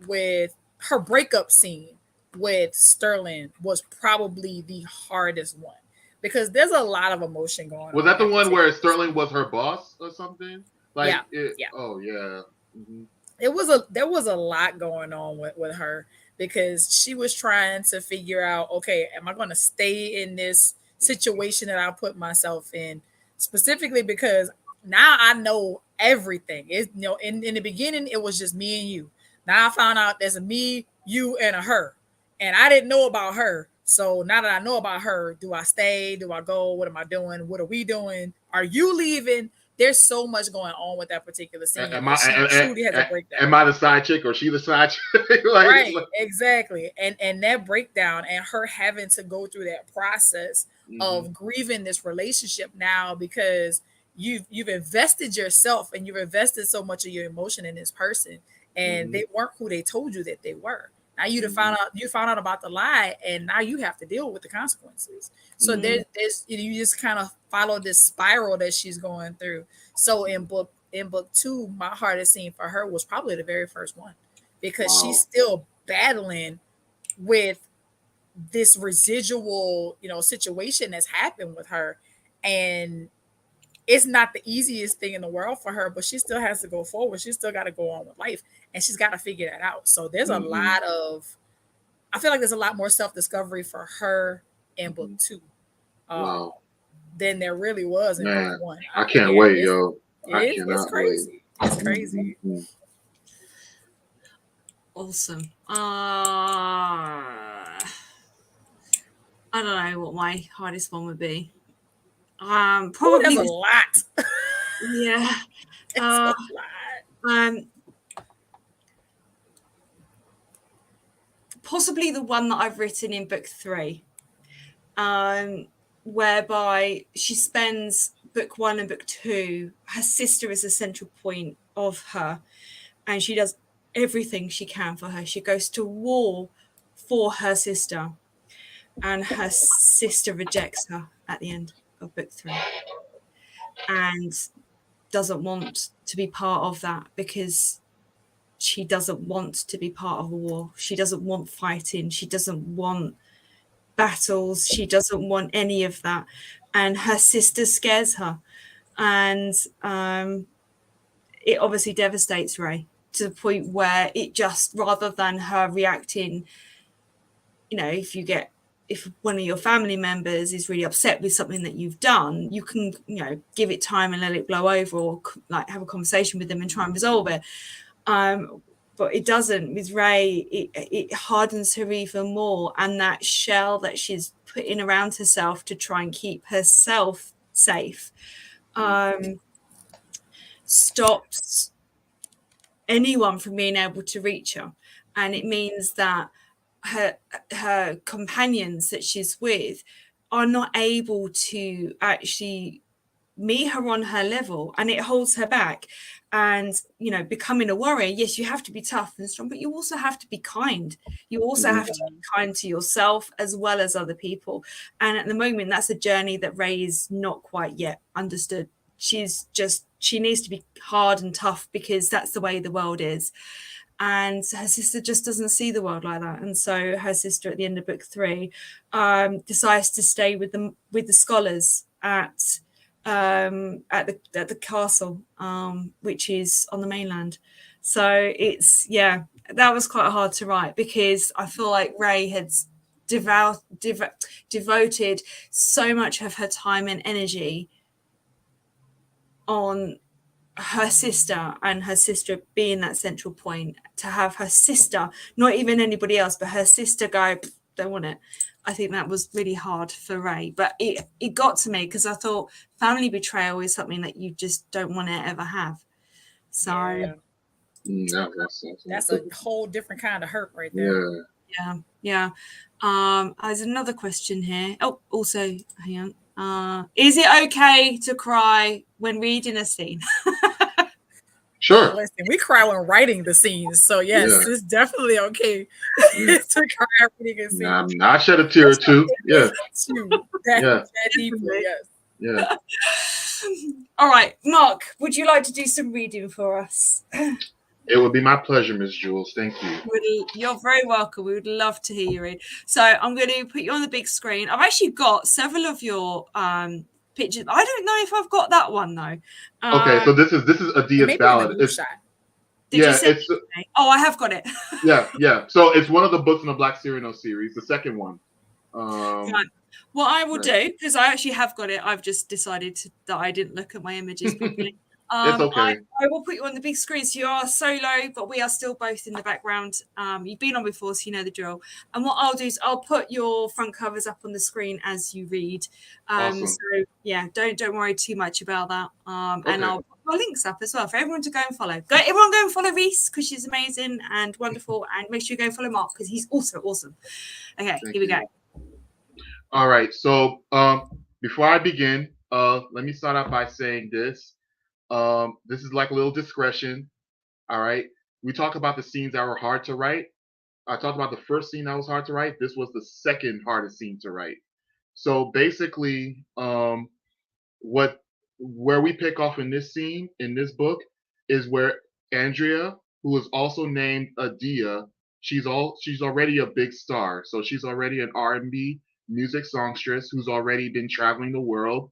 with her breakup scene with Sterling was probably the hardest one because there's a lot of emotion going on. Was that the one where Sterling was her boss or something? Like, yeah. Oh yeah. Mm-hmm. There was a lot going on with her because she was trying to figure out, okay, am I going to stay in this situation that I put myself in, specifically because now I know everything. It's, in the beginning it was just me and you. Now I found out there's a me, you, and a her, and I didn't know about her. So now that I know about her, do I stay? Do I go? What am I doing? What are we doing? Are you leaving? There's so much going on with that particular scene. She truly has a breakdown. Am I the side chick or she the side chick? Right, exactly. And that breakdown and her having to go through that process of grieving this relationship now because you've invested yourself and you've invested so much of your emotion in this person, and they weren't who they told you that they were. Now you found out about the lie, and now you have to deal with the consequences. So there's you just kind of follow this spiral that she's going through. So in book 2, my hardest scene for her was probably the very first one because she's still battling with this residual, situation that's happened with her, and it's not the easiest thing in the world for her, but she still has to go forward. She's still got to go on with life, and she's got to figure that out. So there's a lot of, I feel like there's a lot more self-discovery for her in book 2 than there really was in book 1. I can't wait, yo. It's crazy. Wait. It's crazy. Awesome. I don't know what my hardest one would be. Probably there's a lot. Yeah. A lot. Possibly the one that I've written in book 3, whereby she spends book 1 and book 2. Her sister is the central point of her, and she does everything she can for her. She goes to war for her sister, and her sister rejects her at the end of book 3 and doesn't want to be part of that because she doesn't want to be part of a war. She doesn't want fighting. She doesn't want battles. She doesn't want any of that. And her sister scares her. And it obviously devastates Ray to the point where it just, rather than her reacting, if one of your family members is really upset with something that you've done, you can, give it time and let it blow over, or like have a conversation with them and try and resolve it. But it doesn't. With Ray, it hardens her even more. And that shell that she's putting around herself to try and keep herself safe stops anyone from being able to reach her. And it means that her companions that she's with are not able to actually meet her on her level, and it holds her back. And becoming a warrior, yes, you have to be tough and strong, but you also have to be kind. You also have to be kind to yourself as well as other people. And at the moment, that's a journey that Ray is not quite yet understood. She needs to be hard and tough because that's the way the world is. And her sister just doesn't see the world like that. And so her sister at the end of book 3 decides to stay with the scholars at at the castle, which is on the mainland. So it's that was quite hard to write because I feel like Ray had devoted so much of her time and energy on her sister, and her sister being that central point, to have her sister, not even anybody else, but her sister go, don't want it. I think that was really hard for Ray, but it got to me because I thought family betrayal is something that you just don't want to ever have. So that's a whole different kind of hurt right there. Yeah. There's another question here. Oh, also, hang on. Is it okay to cry when reading a scene? Sure. Listen, we cry when writing the scenes, so yes, it's definitely okay to cry reading a scene. I shed a tear or two. Yeah. That deeply, yes. Yeah. All right, Mark, would you like to do some reading for us? It would be my pleasure, Miss Jules. Thank you. You're very welcome. We would love to hear you read. So I'm going to put you on the big screen. I've actually got several of your pictures. I don't know if I've got that one though. Okay, so this is Adia's ballad. Oh, I have got it. yeah. So it's one of the books in the Black Cyrano series, the second one. Right. What I will do, because I actually have got it, I've just decided that I didn't look at my images properly. It's okay. I will put you on the big screen, so you are solo, but we are still both in the background. You've been on before, so you know the drill. And what I'll do is I'll put your front covers up on the screen as you read. Awesome. So yeah, don't worry too much about that. And I'll put my links up as well for everyone to go and follow. Everyone go and follow Reese because she's amazing and wonderful, and make sure you go and follow Mark because he's also awesome. Okay, here we go. All right. So before I begin, let me start out by saying this. This is like a little discretion. All right. We talk about the scenes that were hard to write. I talked about the first scene that was hard to write. This was the second hardest scene to write. So basically, where we pick off in this scene in this book is where Andrea, who is also named Adia, she's already a big star. So she's already an R&B music songstress who's already been traveling the world.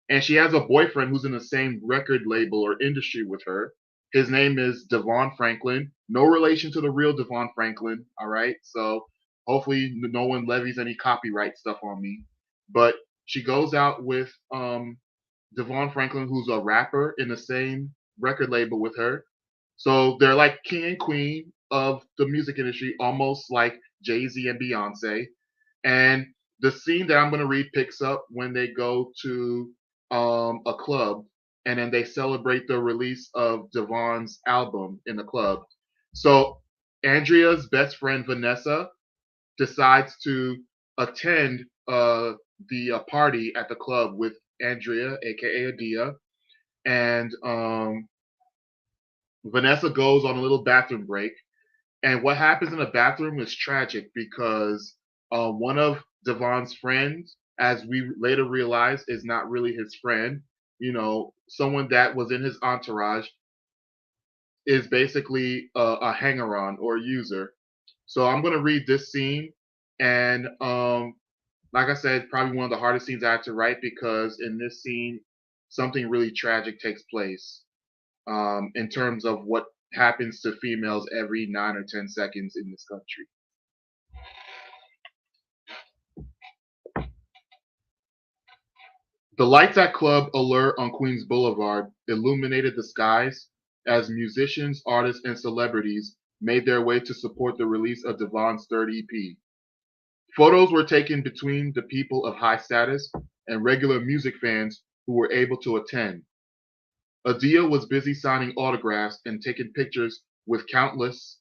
And she has a boyfriend who's in the same record label or industry with her. His name is Devon Franklin. No relation to the real Devon Franklin. All right. So hopefully no one levies any copyright stuff on me. But she goes out with Devon Franklin, who's a rapper in the same record label with her. So they're like king and queen of the music industry, almost like Jay-Z and Beyonce. And the scene that I'm going to read picks up when they go to a club, and then they celebrate the release of Devon's album in the club. So Andrea's best friend Vanessa decides to attend the party at the club with Andrea, aka Adia, and Vanessa goes on a little bathroom break. And what happens in the bathroom is tragic because one of Devon's friends, as we later realize, is not really his friend. You know, someone that was in his entourage is basically a hanger-on or a user. So I'm going to read this scene. And like I said, probably one of the hardest scenes I had to write because in this scene, something really tragic takes place in terms of what happens to females every 9 or 10 seconds in this country. The lights at Club Allure on Queens Boulevard illuminated the skies as musicians, artists, and celebrities made their way to support the release of Devon's third EP. Photos were taken between the people of high status and regular music fans who were able to attend. Adia was busy signing autographs and taking pictures with countless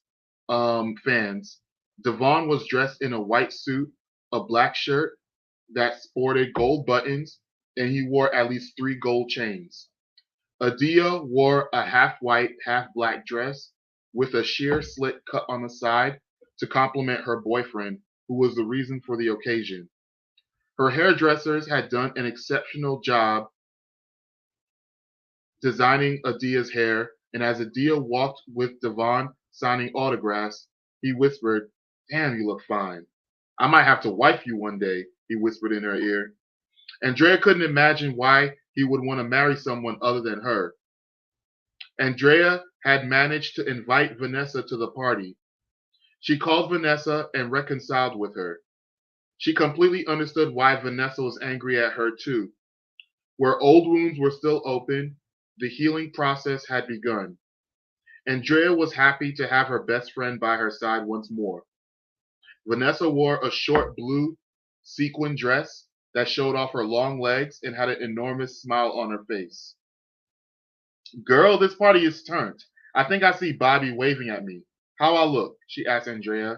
fans. Devon was dressed in a white suit, a black shirt that sported gold buttons, and he wore at least 3 gold chains. Adia wore a half-white, half-black dress with a sheer slit cut on the side to complement her boyfriend, who was the reason for the occasion. Her hairdressers had done an exceptional job designing Adia's hair, and as Adia walked with Devon signing autographs, he whispered, "Damn, you look fine. I might have to wife you one day," he whispered in her ear. Andrea couldn't imagine why he would want to marry someone other than her. Andrea had managed to invite Vanessa to the party. She called Vanessa and reconciled with her. She completely understood why Vanessa was angry at her too. Where old wounds were still open, the healing process had begun. Andrea was happy to have her best friend by her side once more. Vanessa wore a short blue sequin dress that showed off her long legs and had an enormous smile on her face. Girl, this party is turned. I think I see Bobby waving at me. How I look? She asked Andrea.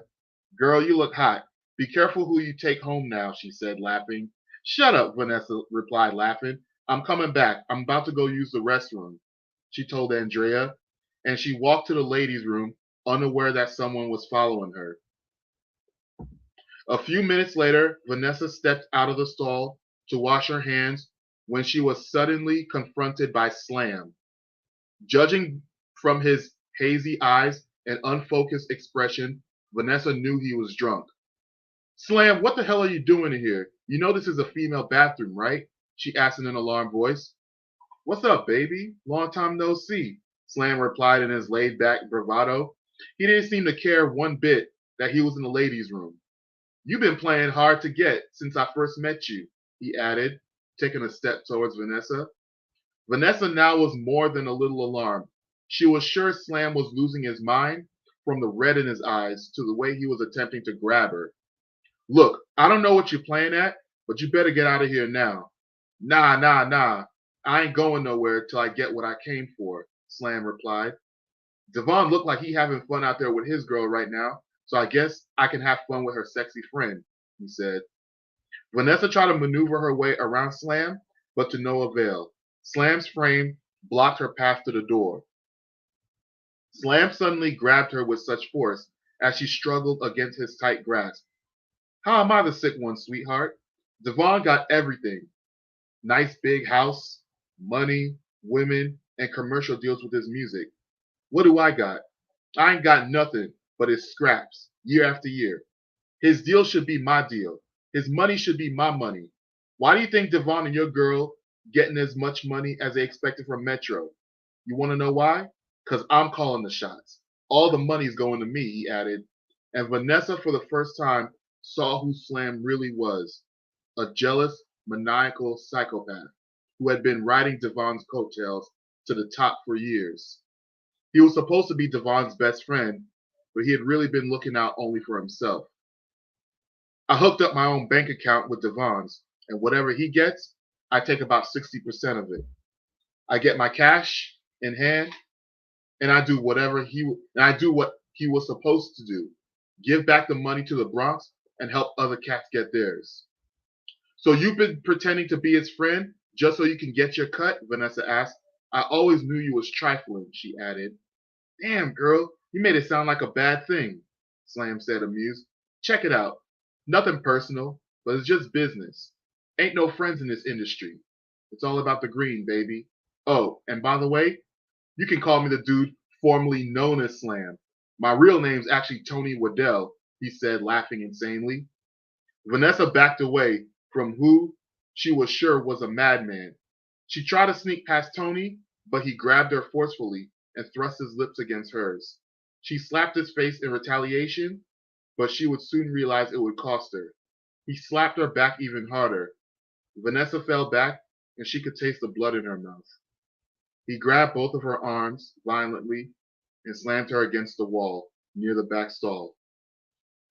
Girl, you look hot. Be careful who you take home now, she said, laughing. Shut up, Vanessa replied, laughing. I'm coming back. I'm about to go use the restroom, she told Andrea, and she walked to the ladies' room, unaware that someone was following her. A few minutes later, Vanessa stepped out of the stall to wash her hands when she was suddenly confronted by Slam. Judging from his hazy eyes and unfocused expression, Vanessa knew he was drunk. Slam, what the hell are you doing in here? You know this is a female bathroom, right? She asked in an alarmed voice. What's up, baby? Long time no see, Slam replied in his laid-back bravado. He didn't seem to care one bit that he was in the ladies' room. You've been playing hard to get since I first met you, he added, taking a step towards Vanessa. Vanessa now was more than a little alarmed. She was sure Slam was losing his mind from the red in his eyes to the way he was attempting to grab her. Look, I don't know what you're playing at, but you better get out of here now. Nah. I ain't going nowhere till I get what I came for, Slam replied. Devon looked like he having fun out there with his girl right now, so I guess I can have fun with her sexy friend, he said. Vanessa tried to maneuver her way around Slam, but to no avail. Slam's frame blocked her path to the door. Slam suddenly grabbed her with such force as she struggled against his tight grasp. How am I the sick one, sweetheart? Devon got everything. Nice big house, money, women, and commercial deals with his music. What do I got? I ain't got nothing but his scraps, year after year. His deal should be my deal. His money should be my money. Why do you think Devon and your girl getting as much money as they expected from Metro? You want to know why? Because I'm calling the shots. All the money's going to me, he added. And Vanessa, for the first time, saw who Slam really was. A jealous, maniacal psychopath who had been riding Devon's coattails to the top for years. He was supposed to be Devon's best friend, but he had really been looking out only for himself. I hooked up my own bank account with Devon's, and whatever he gets, I take about 60% of it. I get my cash in hand, and I do what he was supposed to do. Give back the money to the Bronx and help other cats get theirs. So you've been pretending to be his friend just so you can get your cut? Vanessa asked. I always knew you was trifling, she added. Damn, girl, you made it sound like a bad thing, Slam said, amused. Check it out. Nothing personal, but it's just business. Ain't no friends in this industry. It's all about the green, baby. Oh, and by the way, you can call me the dude formerly known as Slam. My real name's actually Tony Waddell, he said, laughing insanely. Vanessa backed away from who she was sure was a madman. She tried to sneak past Tony, but he grabbed her forcefully and thrust his lips against hers. She slapped his face in retaliation, but she would soon realize it would cost her. He slapped her back even harder. Vanessa fell back, and she could taste the blood in her mouth. He grabbed both of her arms violently and slammed her against the wall near the back stall.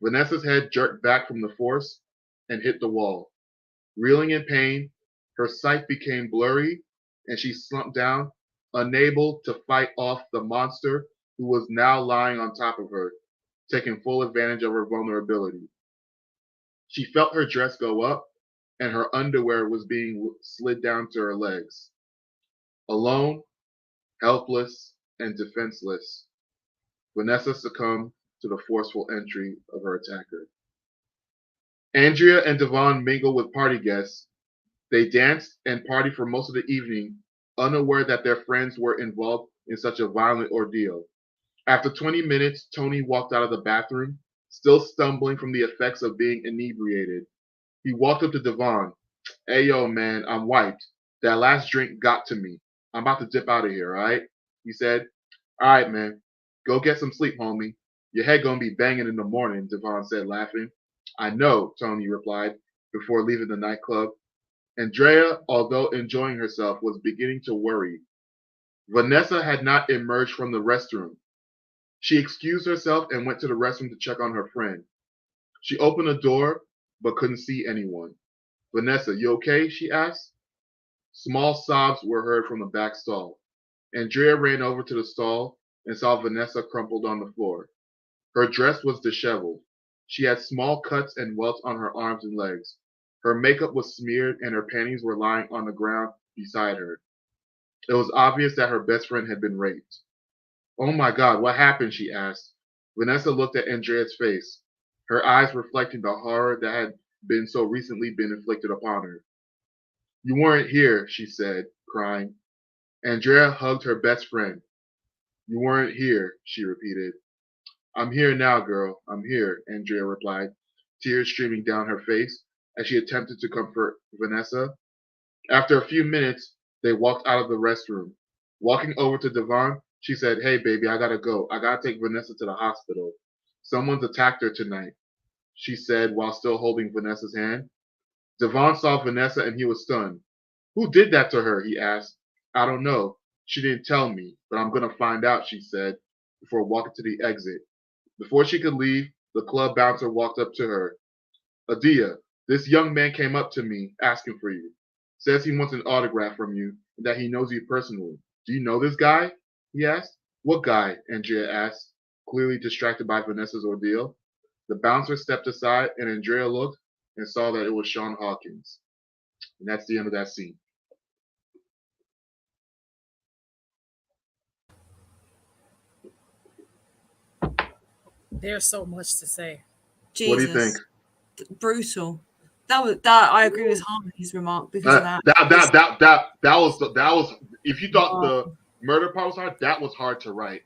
Vanessa's head jerked back from the force and hit the wall. Reeling in pain, her sight became blurry, and she slumped down, unable to fight off the monster who was now lying on top of her, taking full advantage of her vulnerability. She felt her dress go up, and her underwear was being slid down to her legs. Alone, helpless, and defenseless, Vanessa succumbed to the forceful entry of her attacker. Andrea and Devon mingled with party guests. They danced and partied for most of the evening, unaware that their friends were involved in such a violent ordeal. After 20 minutes, Tony walked out of the bathroom, still stumbling from the effects of being inebriated. He walked up to Devon. Hey, yo, man, I'm wiped. That last drink got to me. I'm about to dip out of here, all right? He said. All right, man. Go get some sleep, homie. Your head gonna be banging in the morning, Devon said, laughing. I know, Tony replied before leaving the nightclub. Andrea, although enjoying herself, was beginning to worry. Vanessa had not emerged from the restroom. She excused herself and went to the restroom to check on her friend. She opened the door but couldn't see anyone. Vanessa, you okay? She asked. Small sobs were heard from the back stall. Andrea ran over to the stall and saw Vanessa crumpled on the floor. Her dress was disheveled. She had small cuts and welts on her arms and legs. Her makeup was smeared and her panties were lying on the ground beside her. It was obvious that her best friend had been raped. Oh my God, what happened? She asked. Vanessa looked at Andrea's face, her eyes reflecting the horror that had been so recently been inflicted upon her. You weren't here, she said, crying. Andrea hugged her best friend. You weren't here, she repeated. I'm here now, girl. I'm here, Andrea replied, tears streaming down her face as she attempted to comfort Vanessa. After a few minutes, they walked out of the restroom. Walking over to Devon, she said, Hey, baby, I gotta go. I gotta take Vanessa to the hospital. Someone's attacked her tonight, she said while still holding Vanessa's hand. Devon saw Vanessa and he was stunned. Who did that to her? He asked. I don't know. She didn't tell me, but I'm gonna find out, she said, before walking to the exit. Before she could leave, the club bouncer walked up to her. Adia, this young man came up to me asking for you. Says he wants an autograph from you and that he knows you personally. Do you know this guy? He asked. What guy? Andrea asked, clearly distracted by Vanessa's ordeal. The bouncer stepped aside and Andrea looked and saw that it was Sean Hawkins. And that's the end of that scene. There's so much to say. Jesus. What do you think? Brutal. That I agree with Harmony's remark because of that. That was if you thought the murder part was hard, that was hard to write.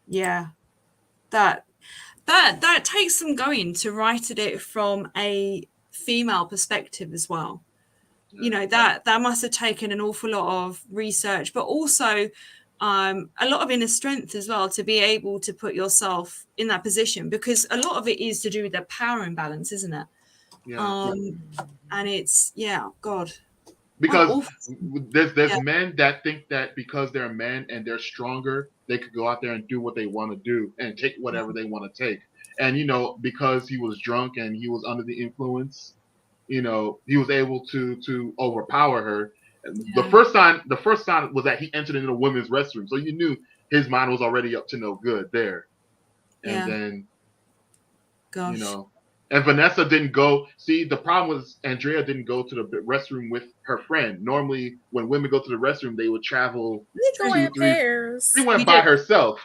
Yeah. That takes some going to write it from a female perspective as well. You know, that must have taken an awful lot of research, but also a lot of inner strength as well to be able to put yourself in that position, because a lot of it is to do with the power imbalance, isn't it? Yeah. And it's God. Because there's men that think that because they're men and they're stronger, they could go out there and do what they want to do and take whatever they want to take. And because he was drunk and he was under the influence, he was able to overpower her. The first sign was that he entered into the women's restroom, so you knew his mind was already up to no good there. And then, gosh. And Vanessa didn't go. See, the problem was Andrea didn't go to the restroom with her friend. Normally, when women go to the restroom, they would travel. We go in pairs. She went by herself.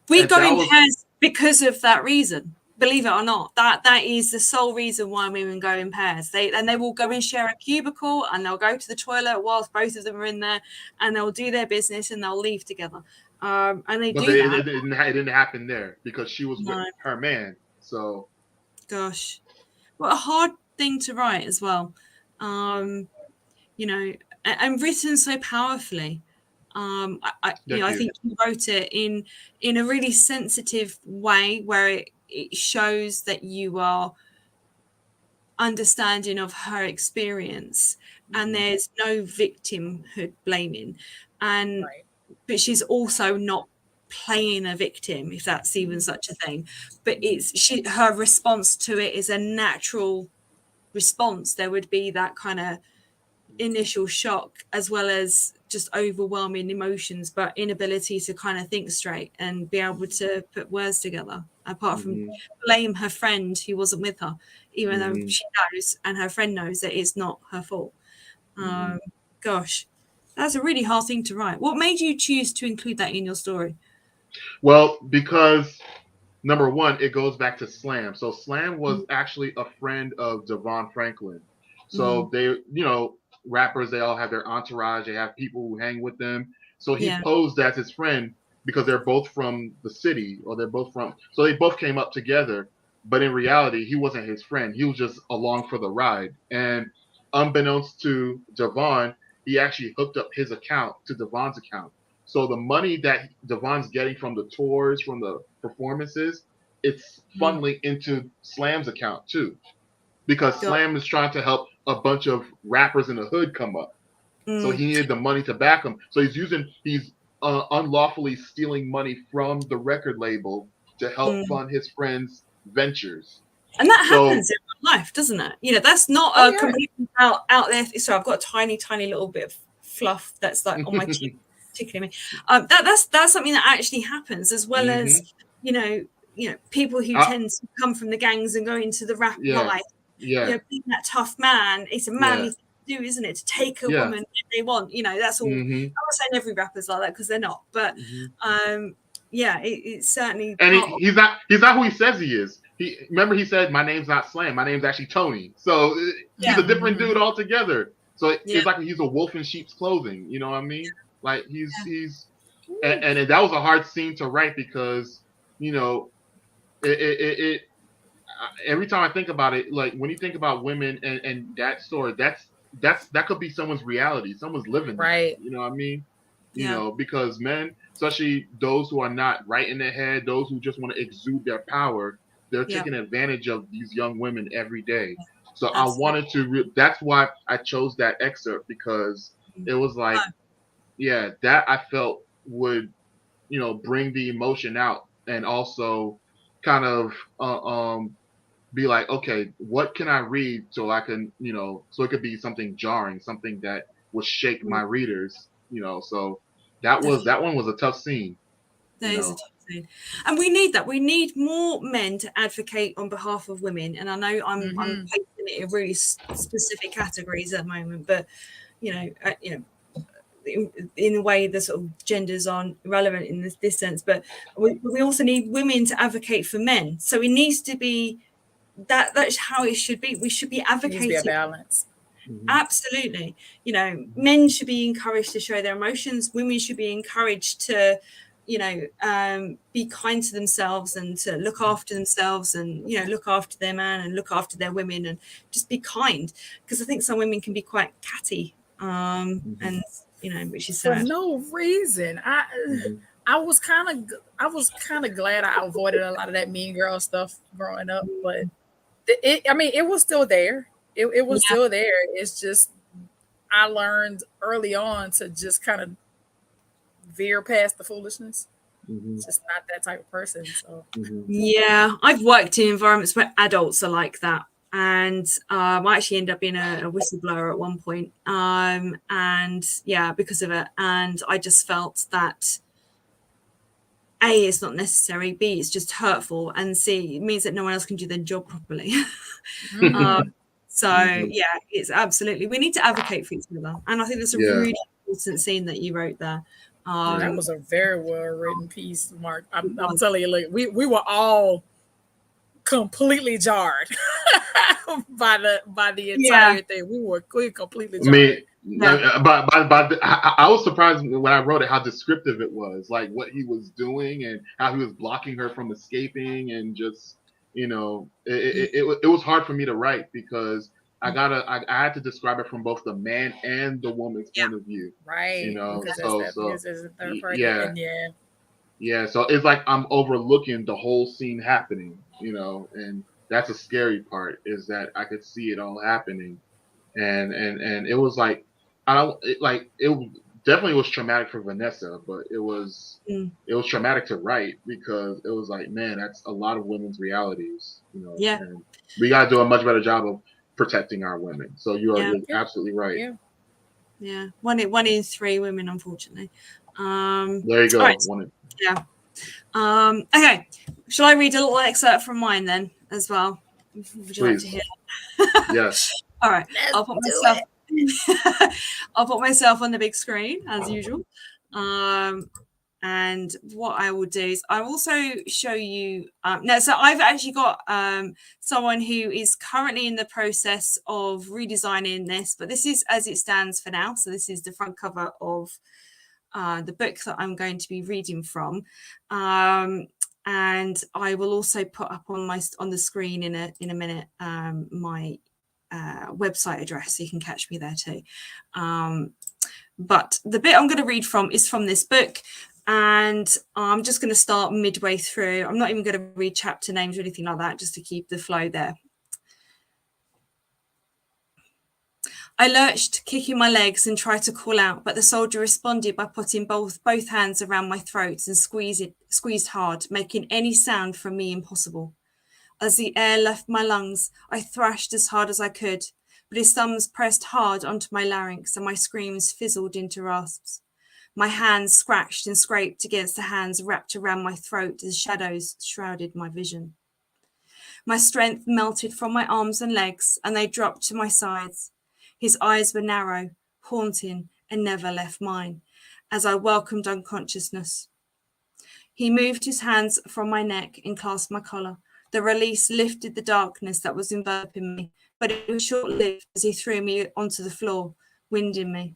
We go in pairs because of that reason. Believe it or not, that is the sole reason why women go in pairs. They will go and share a cubicle, and they'll go to the toilet whilst both of them are in there, and they'll do their business, and they'll leave together. And it didn't happen there because she was with her man. So. Gosh, what a hard thing to write as well, and written so powerfully. I think you wrote it in a really sensitive way where it shows that you are understanding of her experience, and there's no victimhood blaming, but she's also not playing a victim, if that's even such a thing, but her response to it is a natural response. There would be that kind of initial shock as well as just overwhelming emotions, but inability to kind of think straight and be able to put words together, apart from blame her friend who wasn't with her, even though she knows and her friend knows that it's not her fault. Gosh, that's a really hard thing to write. What made you choose to include that in your story? Well, because number one, it goes back to Slam. So Slam was actually a friend of Devon Franklin. So they, rappers, they all have their entourage. They have people who hang with them. So he posed as his friend because they're both from the city, or so they both came up together. But in reality, he wasn't his friend. He was just along for the ride. And unbeknownst to Devon, he actually hooked up his account to Devon's account. So the money that Devon's getting from the tours, from the performances, it's funneling into Slam's account too, because Slam is trying to help a bunch of rappers in the hood come up. So he needed the money to back him. So he's unlawfully stealing money from the record label to help fund his friends' ventures. And that happens in real life, doesn't it? You know, that's not a completely out there. So I've got a tiny little bit of fluff that's like on my cheek, tickling me. That's something that actually happens, as well as you know people who tend to come from the gangs and go into the rap life. Yeah, you know, being that tough man, it's a manly thing to do, isn't it? To take a woman if they want. You know, that's all. I'm not saying every rapper's like that, because they're not, but it's certainly. And he's not who he says he is. Remember he said, "My name's not Slam. My name's actually Tony." So he's a different dude altogether. So it's like he's a wolf in sheep's clothing. You know what I mean? Like he's and that was a hard scene to write, because it every time I think about it, like when you think about women and that story, that could be someone's reality. Someone's living right. That, you know what I mean? You know, because men, especially those who are not right in their head, those who just want to exude their power, they're taking advantage of these young women every day. So I wanted to. That's why I chose that excerpt, because it was like, that I felt would, bring the emotion out, and also kind of be like, okay, what can I read so I can, so it could be something jarring, something that would shake my readers, So that one was a tough scene. That is a tough scene, and we need that. We need more men to advocate on behalf of women. And I know I'm placing it in really specific categories at the moment, but in a way the sort of genders aren't relevant in this sense. But we also need women to advocate for men. So it needs to be. That's how it should be. We should be advocating. It needs to be a balance. Absolutely. Men should be encouraged to show their emotions. Women should be encouraged to, be kind to themselves and to look after themselves, and, look after their man and look after their women, and just be kind. Because I think some women can be quite catty, and, which is sad. For no reason. I was kind of glad I avoided a lot of that mean girl stuff growing up, but it was still there. It was still there. It's just I learned early on to just kind of veer past the foolishness. Just not that type of person. So yeah, I've worked in environments where adults are like that, and I actually ended up being a whistleblower at one point, and because of it, and I just felt that A, it's not necessary, B, it's just hurtful, and C, it means that no one else can do their job properly. It's absolutely, we need to advocate for each other, and I think that's a really important scene that you wrote there. That was a very well written piece, Mark. I'm telling you, like we were all completely jarred by the entire thing. We were completely jarred. I was surprised when I wrote it how descriptive it was, like what he was doing and how he was blocking her from escaping, and just it was hard for me to write, because I had to describe it from both the man and the woman's point of view, right? Because there's a third party, so it's like I'm overlooking the whole scene happening, and that's a scary part, is that I could see it all happening, and it was like it definitely was traumatic for Vanessa, but it was traumatic to write, because it was like, man, that's a lot of women's realities, and we got to do a much better job of protecting our women. So you're absolutely right. Yeah. One in 3 women, unfortunately. There you go. Right. Okay. Shall I read a little excerpt from mine then as well? Would you like to hear? Yes. All right. I'll put myself on the big screen as usual. And what I will do is I will also show you so I've actually got someone who is currently in the process of redesigning this, but this is as it stands for now. So this is the front cover of the book that I'm going to be reading from, and I will also put up on the screen in a minute my website address, so you can catch me there too. But the bit I'm going to read from is from this book, and I'm just going to start midway through. I'm not even going to read chapter names or anything like that, just to keep the flow there. I lurched, kicking my legs, and tried to call out, but the soldier responded by putting both hands around my throat and squeezed hard, making any sound from me impossible. As the air left my lungs, I thrashed as hard as I could, but his thumbs pressed hard onto my larynx and my screams fizzled into rasps. My hands scratched and scraped against the hands wrapped around my throat as shadows shrouded my vision. My strength melted from my arms and legs, and they dropped to my sides. His eyes were narrow, haunting, and never left mine, as I welcomed unconsciousness. He moved his hands from my neck and clasped my collar. The release lifted the darkness that was enveloping me, but it was short-lived as he threw me onto the floor, winding me.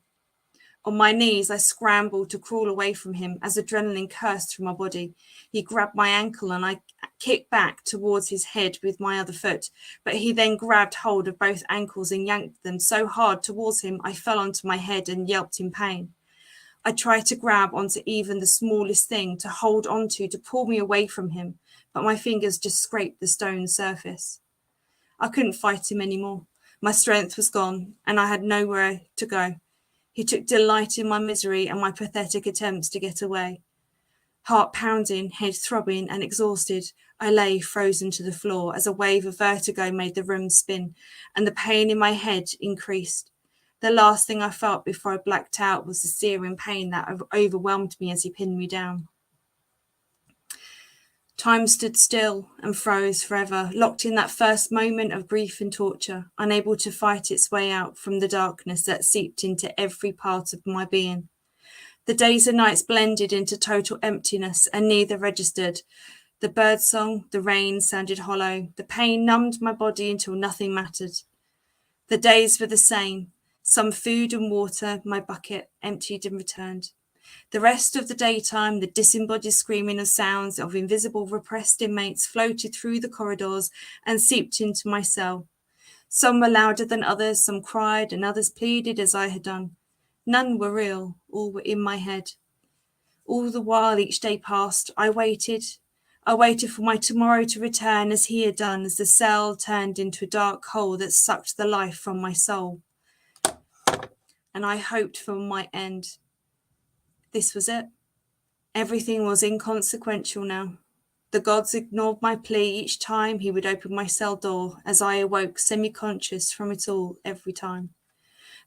On my knees, I scrambled to crawl away from him as adrenaline coursed through my body. He grabbed my ankle and I kicked back towards his head with my other foot, but he then grabbed hold of both ankles and yanked them so hard towards him I fell onto my head and yelped in pain. I tried to grab onto even the smallest thing to hold onto to pull me away from him, but my fingers just scraped the stone surface. I couldn't fight him anymore. My strength was gone and I had nowhere to go. He took delight in my misery and my pathetic attempts to get away. Heart pounding, head throbbing and exhausted, I lay frozen to the floor as a wave of vertigo made the room spin and the pain in my head increased. The last thing I felt before I blacked out was the searing pain that overwhelmed me as he pinned me down. Time stood still and froze forever, locked in that first moment of grief and torture, unable to fight its way out from the darkness that seeped into every part of my being. The days and nights blended into total emptiness and neither registered. The birdsong, the rain sounded hollow. The pain numbed my body until nothing mattered. The days were the same. Some food and water, my bucket emptied and returned. The rest of the daytime, the disembodied screaming of sounds of invisible repressed inmates floated through the corridors and seeped into my cell. Some were louder than others, some cried and others pleaded as I had done. None were real, all were in my head. All the while each day passed, I waited for my tomorrow to return as he had done, as the cell turned into a dark hole that sucked the life from my soul. And I hoped for my end. This was it. Everything was inconsequential now. The gods ignored my plea each time he would open my cell door as I awoke semi-conscious from it all every time.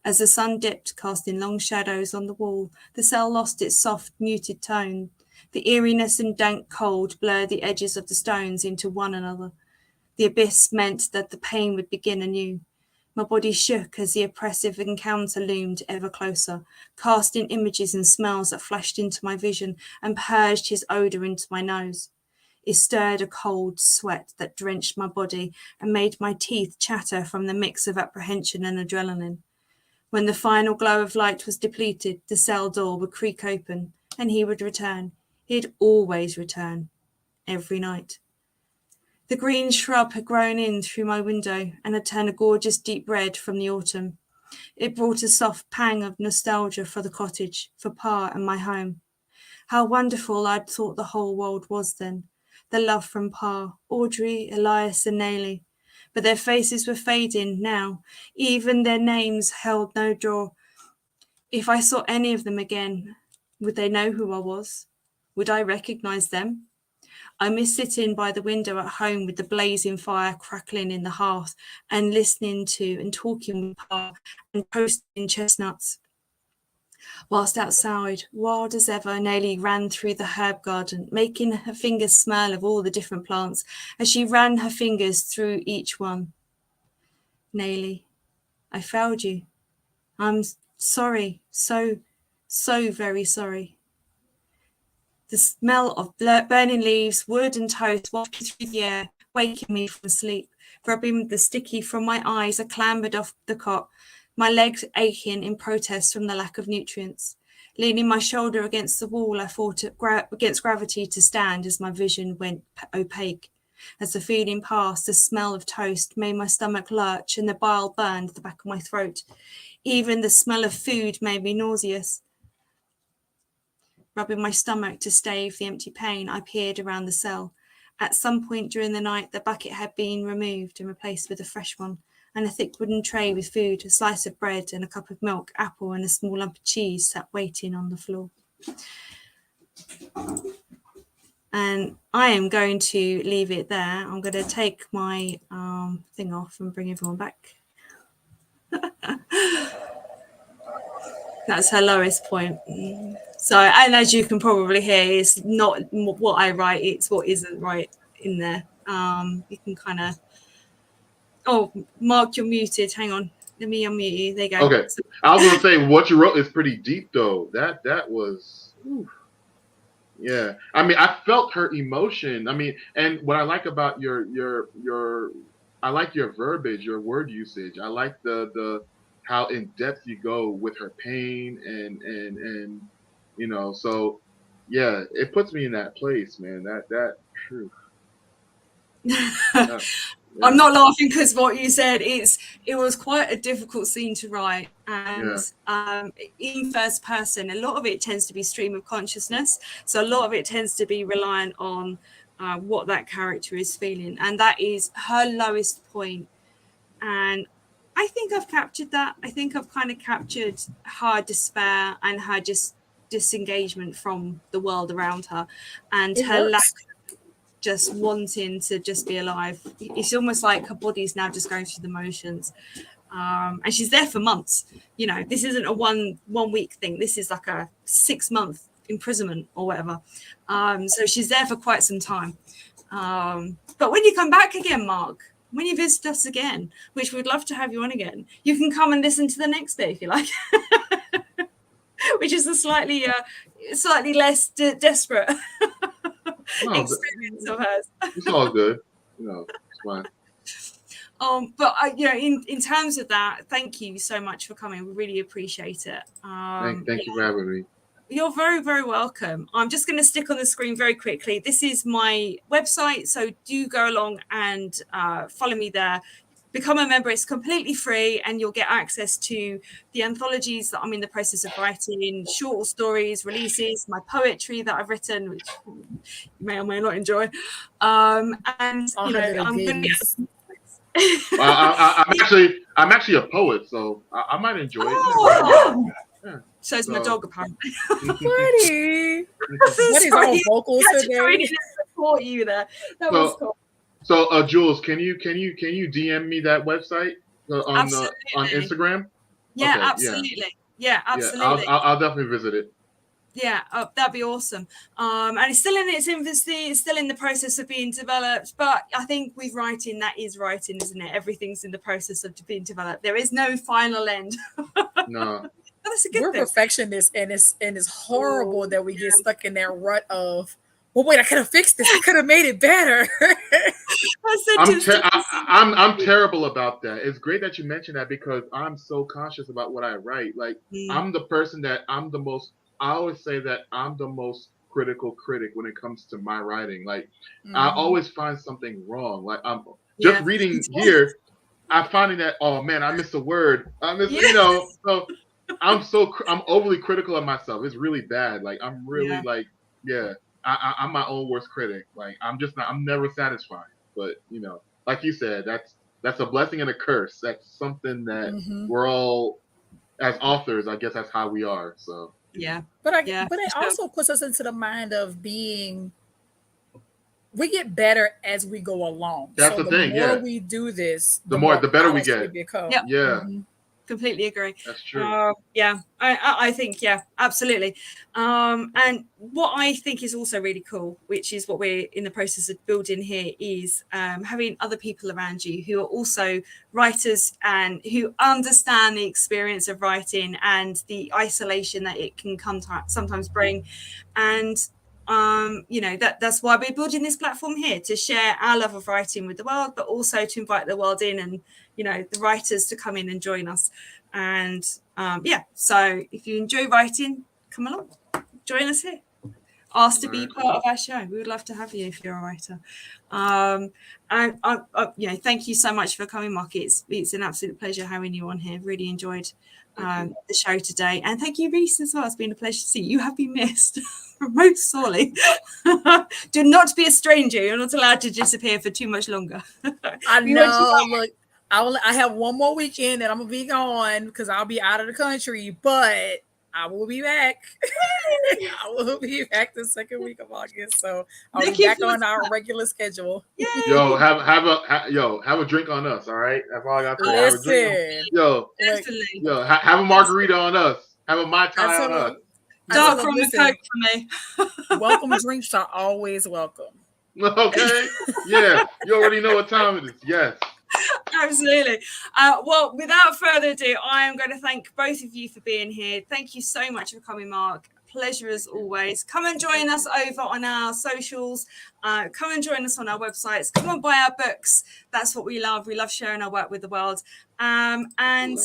As the sun dipped, casting long shadows on the wall, the cell lost its soft, muted tone. The eeriness and dank cold blurred the edges of the stones into one another. The abyss meant that the pain would begin anew. My body shook as the oppressive encounter loomed ever closer, casting images and smells that flashed into my vision and purged his odour into my nose. It stirred a cold sweat that drenched my body and made my teeth chatter from the mix of apprehension and adrenaline. When the final glow of light was depleted, the cell door would creak open, and he would return. He'd always return, every night. The green shrub had grown in through my window and had turned a gorgeous deep red from the autumn. It brought a soft pang of nostalgia for the cottage, for Pa and my home. How wonderful I'd thought the whole world was then. The love from Pa, Audrey, Elias and Nellie. But their faces were fading now. Even their names held no draw. If I saw any of them again, would they know who I was? Would I recognise them? I miss sitting by the window at home with the blazing fire crackling in the hearth and listening to and talking with Pa and toasting chestnuts. Whilst outside, wild as ever, Nellie ran through the herb garden, making her fingers smell of all the different plants as she ran her fingers through each one. Nellie, I failed you. I'm sorry, so very sorry. The smell of burning leaves, wood and toast wafted through the air, waking me from sleep. Rubbing the sticky from my eyes, I clambered off the cot, my legs aching in protest from the lack of nutrients. Leaning my shoulder against the wall, I fought against gravity to stand as my vision went opaque. As the feeling passed, the smell of toast made my stomach lurch and the bile burned the back of my throat. Even the smell of food made me nauseous. Rubbing my stomach to stave the empty pain, I peered around the cell. At some point during the night, the bucket had been removed and replaced with a fresh one, and a thick wooden tray with food, a slice of bread and a cup of milk, apple and a small lump of cheese sat waiting on the floor. And I am going to leave it there. I'm going to take my thing off and bring everyone back. That's her lowest point. So, and as you can probably hear, it's not what I write, it's what isn't right in there. You can kind of... Oh, Mark, you're muted. Hang on. Let me unmute you. There you go. Okay. I was going to say, what you wrote is pretty deep, though. That was... Oof. Yeah, I mean, I felt her emotion. I mean, and what I like about I like your verbiage, your word usage. I like the how in depth you go with her pain and you know. So yeah, it puts me in that place, man. That truth. Yeah. I'm not laughing because what you said, it was quite a difficult scene to write, and in first person, a lot of it tends to be stream of consciousness, so a lot of it tends to be reliant on what that character is feeling, and that is her lowest point. And I think I've captured that. I think I've kind of captured her despair and her just disengagement from the world around her, and her lack just wanting to just be alive. It's almost like her body's now just going through the motions, and she's there for months. You know, this isn't a one week thing. This is like a 6-month imprisonment or whatever. So she's there for quite some time. But when you come back again, Mark, when you visit us again, which we'd love to have you on again, you can come and listen to the next bit if you like, which is a slightly less desperate experience of hers. It's all good, you know. It's fine. But you know, in terms of that, thank you so much for coming. We really appreciate it. Thank you for having me. You're very, very welcome. I'm just going to stick on the screen very quickly. This is my website, so do go along and follow me there. Become a member. It's completely free, and you'll get access to the anthologies that I'm in the process of writing, short stories, releases, my poetry that I've written, which you may or may not enjoy. And you know, I'm going to. I'm actually a poet, so I might enjoy it. Oh, yeah. So it's my dog, apparently. Pretty. What is on vocals today? Support you there. That was cool. So, Jules, can you DM me that website on Instagram? Yeah, okay, absolutely. Yeah, absolutely. Yeah, I'll definitely visit it. Yeah, that'd be awesome. And it's still in its infancy. It's still in the process of being developed. But I think with writing, that is writing, isn't it? Everything's in the process of being developed. There is no final end. No. That's a good We're thing. Perfectionists, and it's horrible that we get stuck in that rut of, well, wait, I could have fixed this. I could have made it better. I'm terrible about that. It's great that you mentioned that because I'm so conscious about what I write. Like I'm the person that I always say that I'm the most critical critic when it comes to my writing. Like I always find something wrong. Like I'm just reading here, I'm finding that, oh man, I missed a word. You know, so I'm overly critical of myself. It's really bad. Like I'm really I'm my own worst critic. Like I'm never satisfied. But you know, like you said, that's a blessing and a curse. That's something that we're all, as authors, I guess that's how we are. So but it also puts us into the mind of being. We get better as we go along. That's the thing. The more we do this, the better we get. Become. Yep. Yeah. Completely agree. That's true. I think absolutely. And what I think is also really cool, which is what we're in the process of building here, is having other people around you who are also writers and who understand the experience of writing and the isolation that it can sometimes bring. And you know, that's why we're building this platform here, to share our love of writing with the world, but also to invite the world in and, you know, the writers to come in and join us. And so if you enjoy writing, come along, join us here. asked to be part of our show. We would love to have you if you're a writer. And thank you so much for coming, Mark. It's an absolute pleasure having you on here. Really enjoyed the show today. And thank you, Reese, as well. It's been a pleasure to see you. You have been missed most sorely. Do not be a stranger. You're not allowed to disappear for too much longer. I know. Look, I have one more weekend that I'm gonna be gone because I'll be out of the country, but I will be back. I will be back the second week of August, so I'll be back on our regular schedule. Yay. Yo, have a drink on us, all right? That's all I got to say. Have a drink. Have a margarita on us. Have a Mai Tai on us. Dark rum and Coke for me. Welcome drinks are always welcome. Okay. Yeah, you already know what time it is. Yes. Absolutely. Well, without further ado, I am going to thank both of you for being here. Thank you so much for coming, Mark. Pleasure as always. Come and join us over on our socials. Come and join us on our websites. Come and buy our books. That's what we love. We love sharing our work with the world. And I'm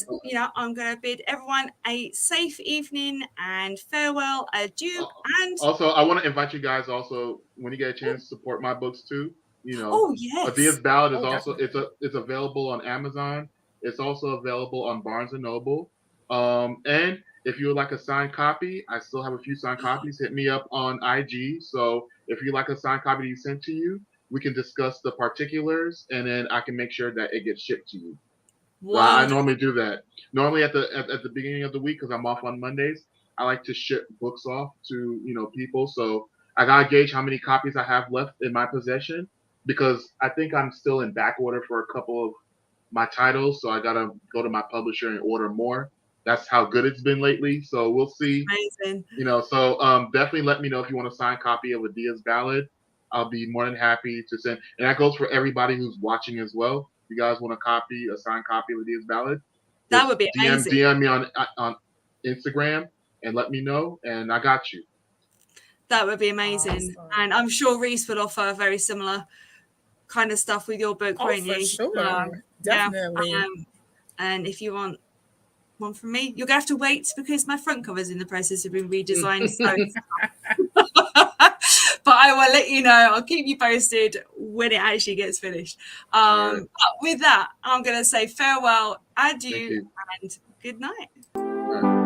going to bid everyone a safe evening and farewell, adieu. And also, I want to invite you guys also, when you get a chance, to support my books too. Adia's Ballad is also it's available on Amazon. It's also available on Barnes and Noble. And if you would like a signed copy, I still have a few signed copies. Hit me up on IG. So if you like a signed copy to be sent to you, we can discuss the particulars, and then I can make sure that it gets shipped to you. Wow. Well, I normally do that. Normally at the beginning of the week, because I'm off on Mondays, I like to ship books off to people. So I gotta gauge how many copies I have left in my possession, because I think I'm still in back order for a couple of my titles. So I gotta go to my publisher and order more. That's how good it's been lately. So we'll see. Amazing. So definitely let me know if you want a signed copy of Adia's Ballad. I'll be more than happy to send. And that goes for everybody who's watching as well. If you guys want a signed copy of Adia's Ballad, that would be amazing. DM me on Instagram and let me know, and I got you. That would be amazing. Awesome. And I'm sure Reese would offer very similar kind of stuff with your book, won't you? Sure. Definitely. And if you want one from me, you're gonna have to wait because my front cover is in the process of being redesigned. But I will let you know. I'll keep you posted when it actually gets finished. But with that, I'm gonna say farewell, adieu, and good night.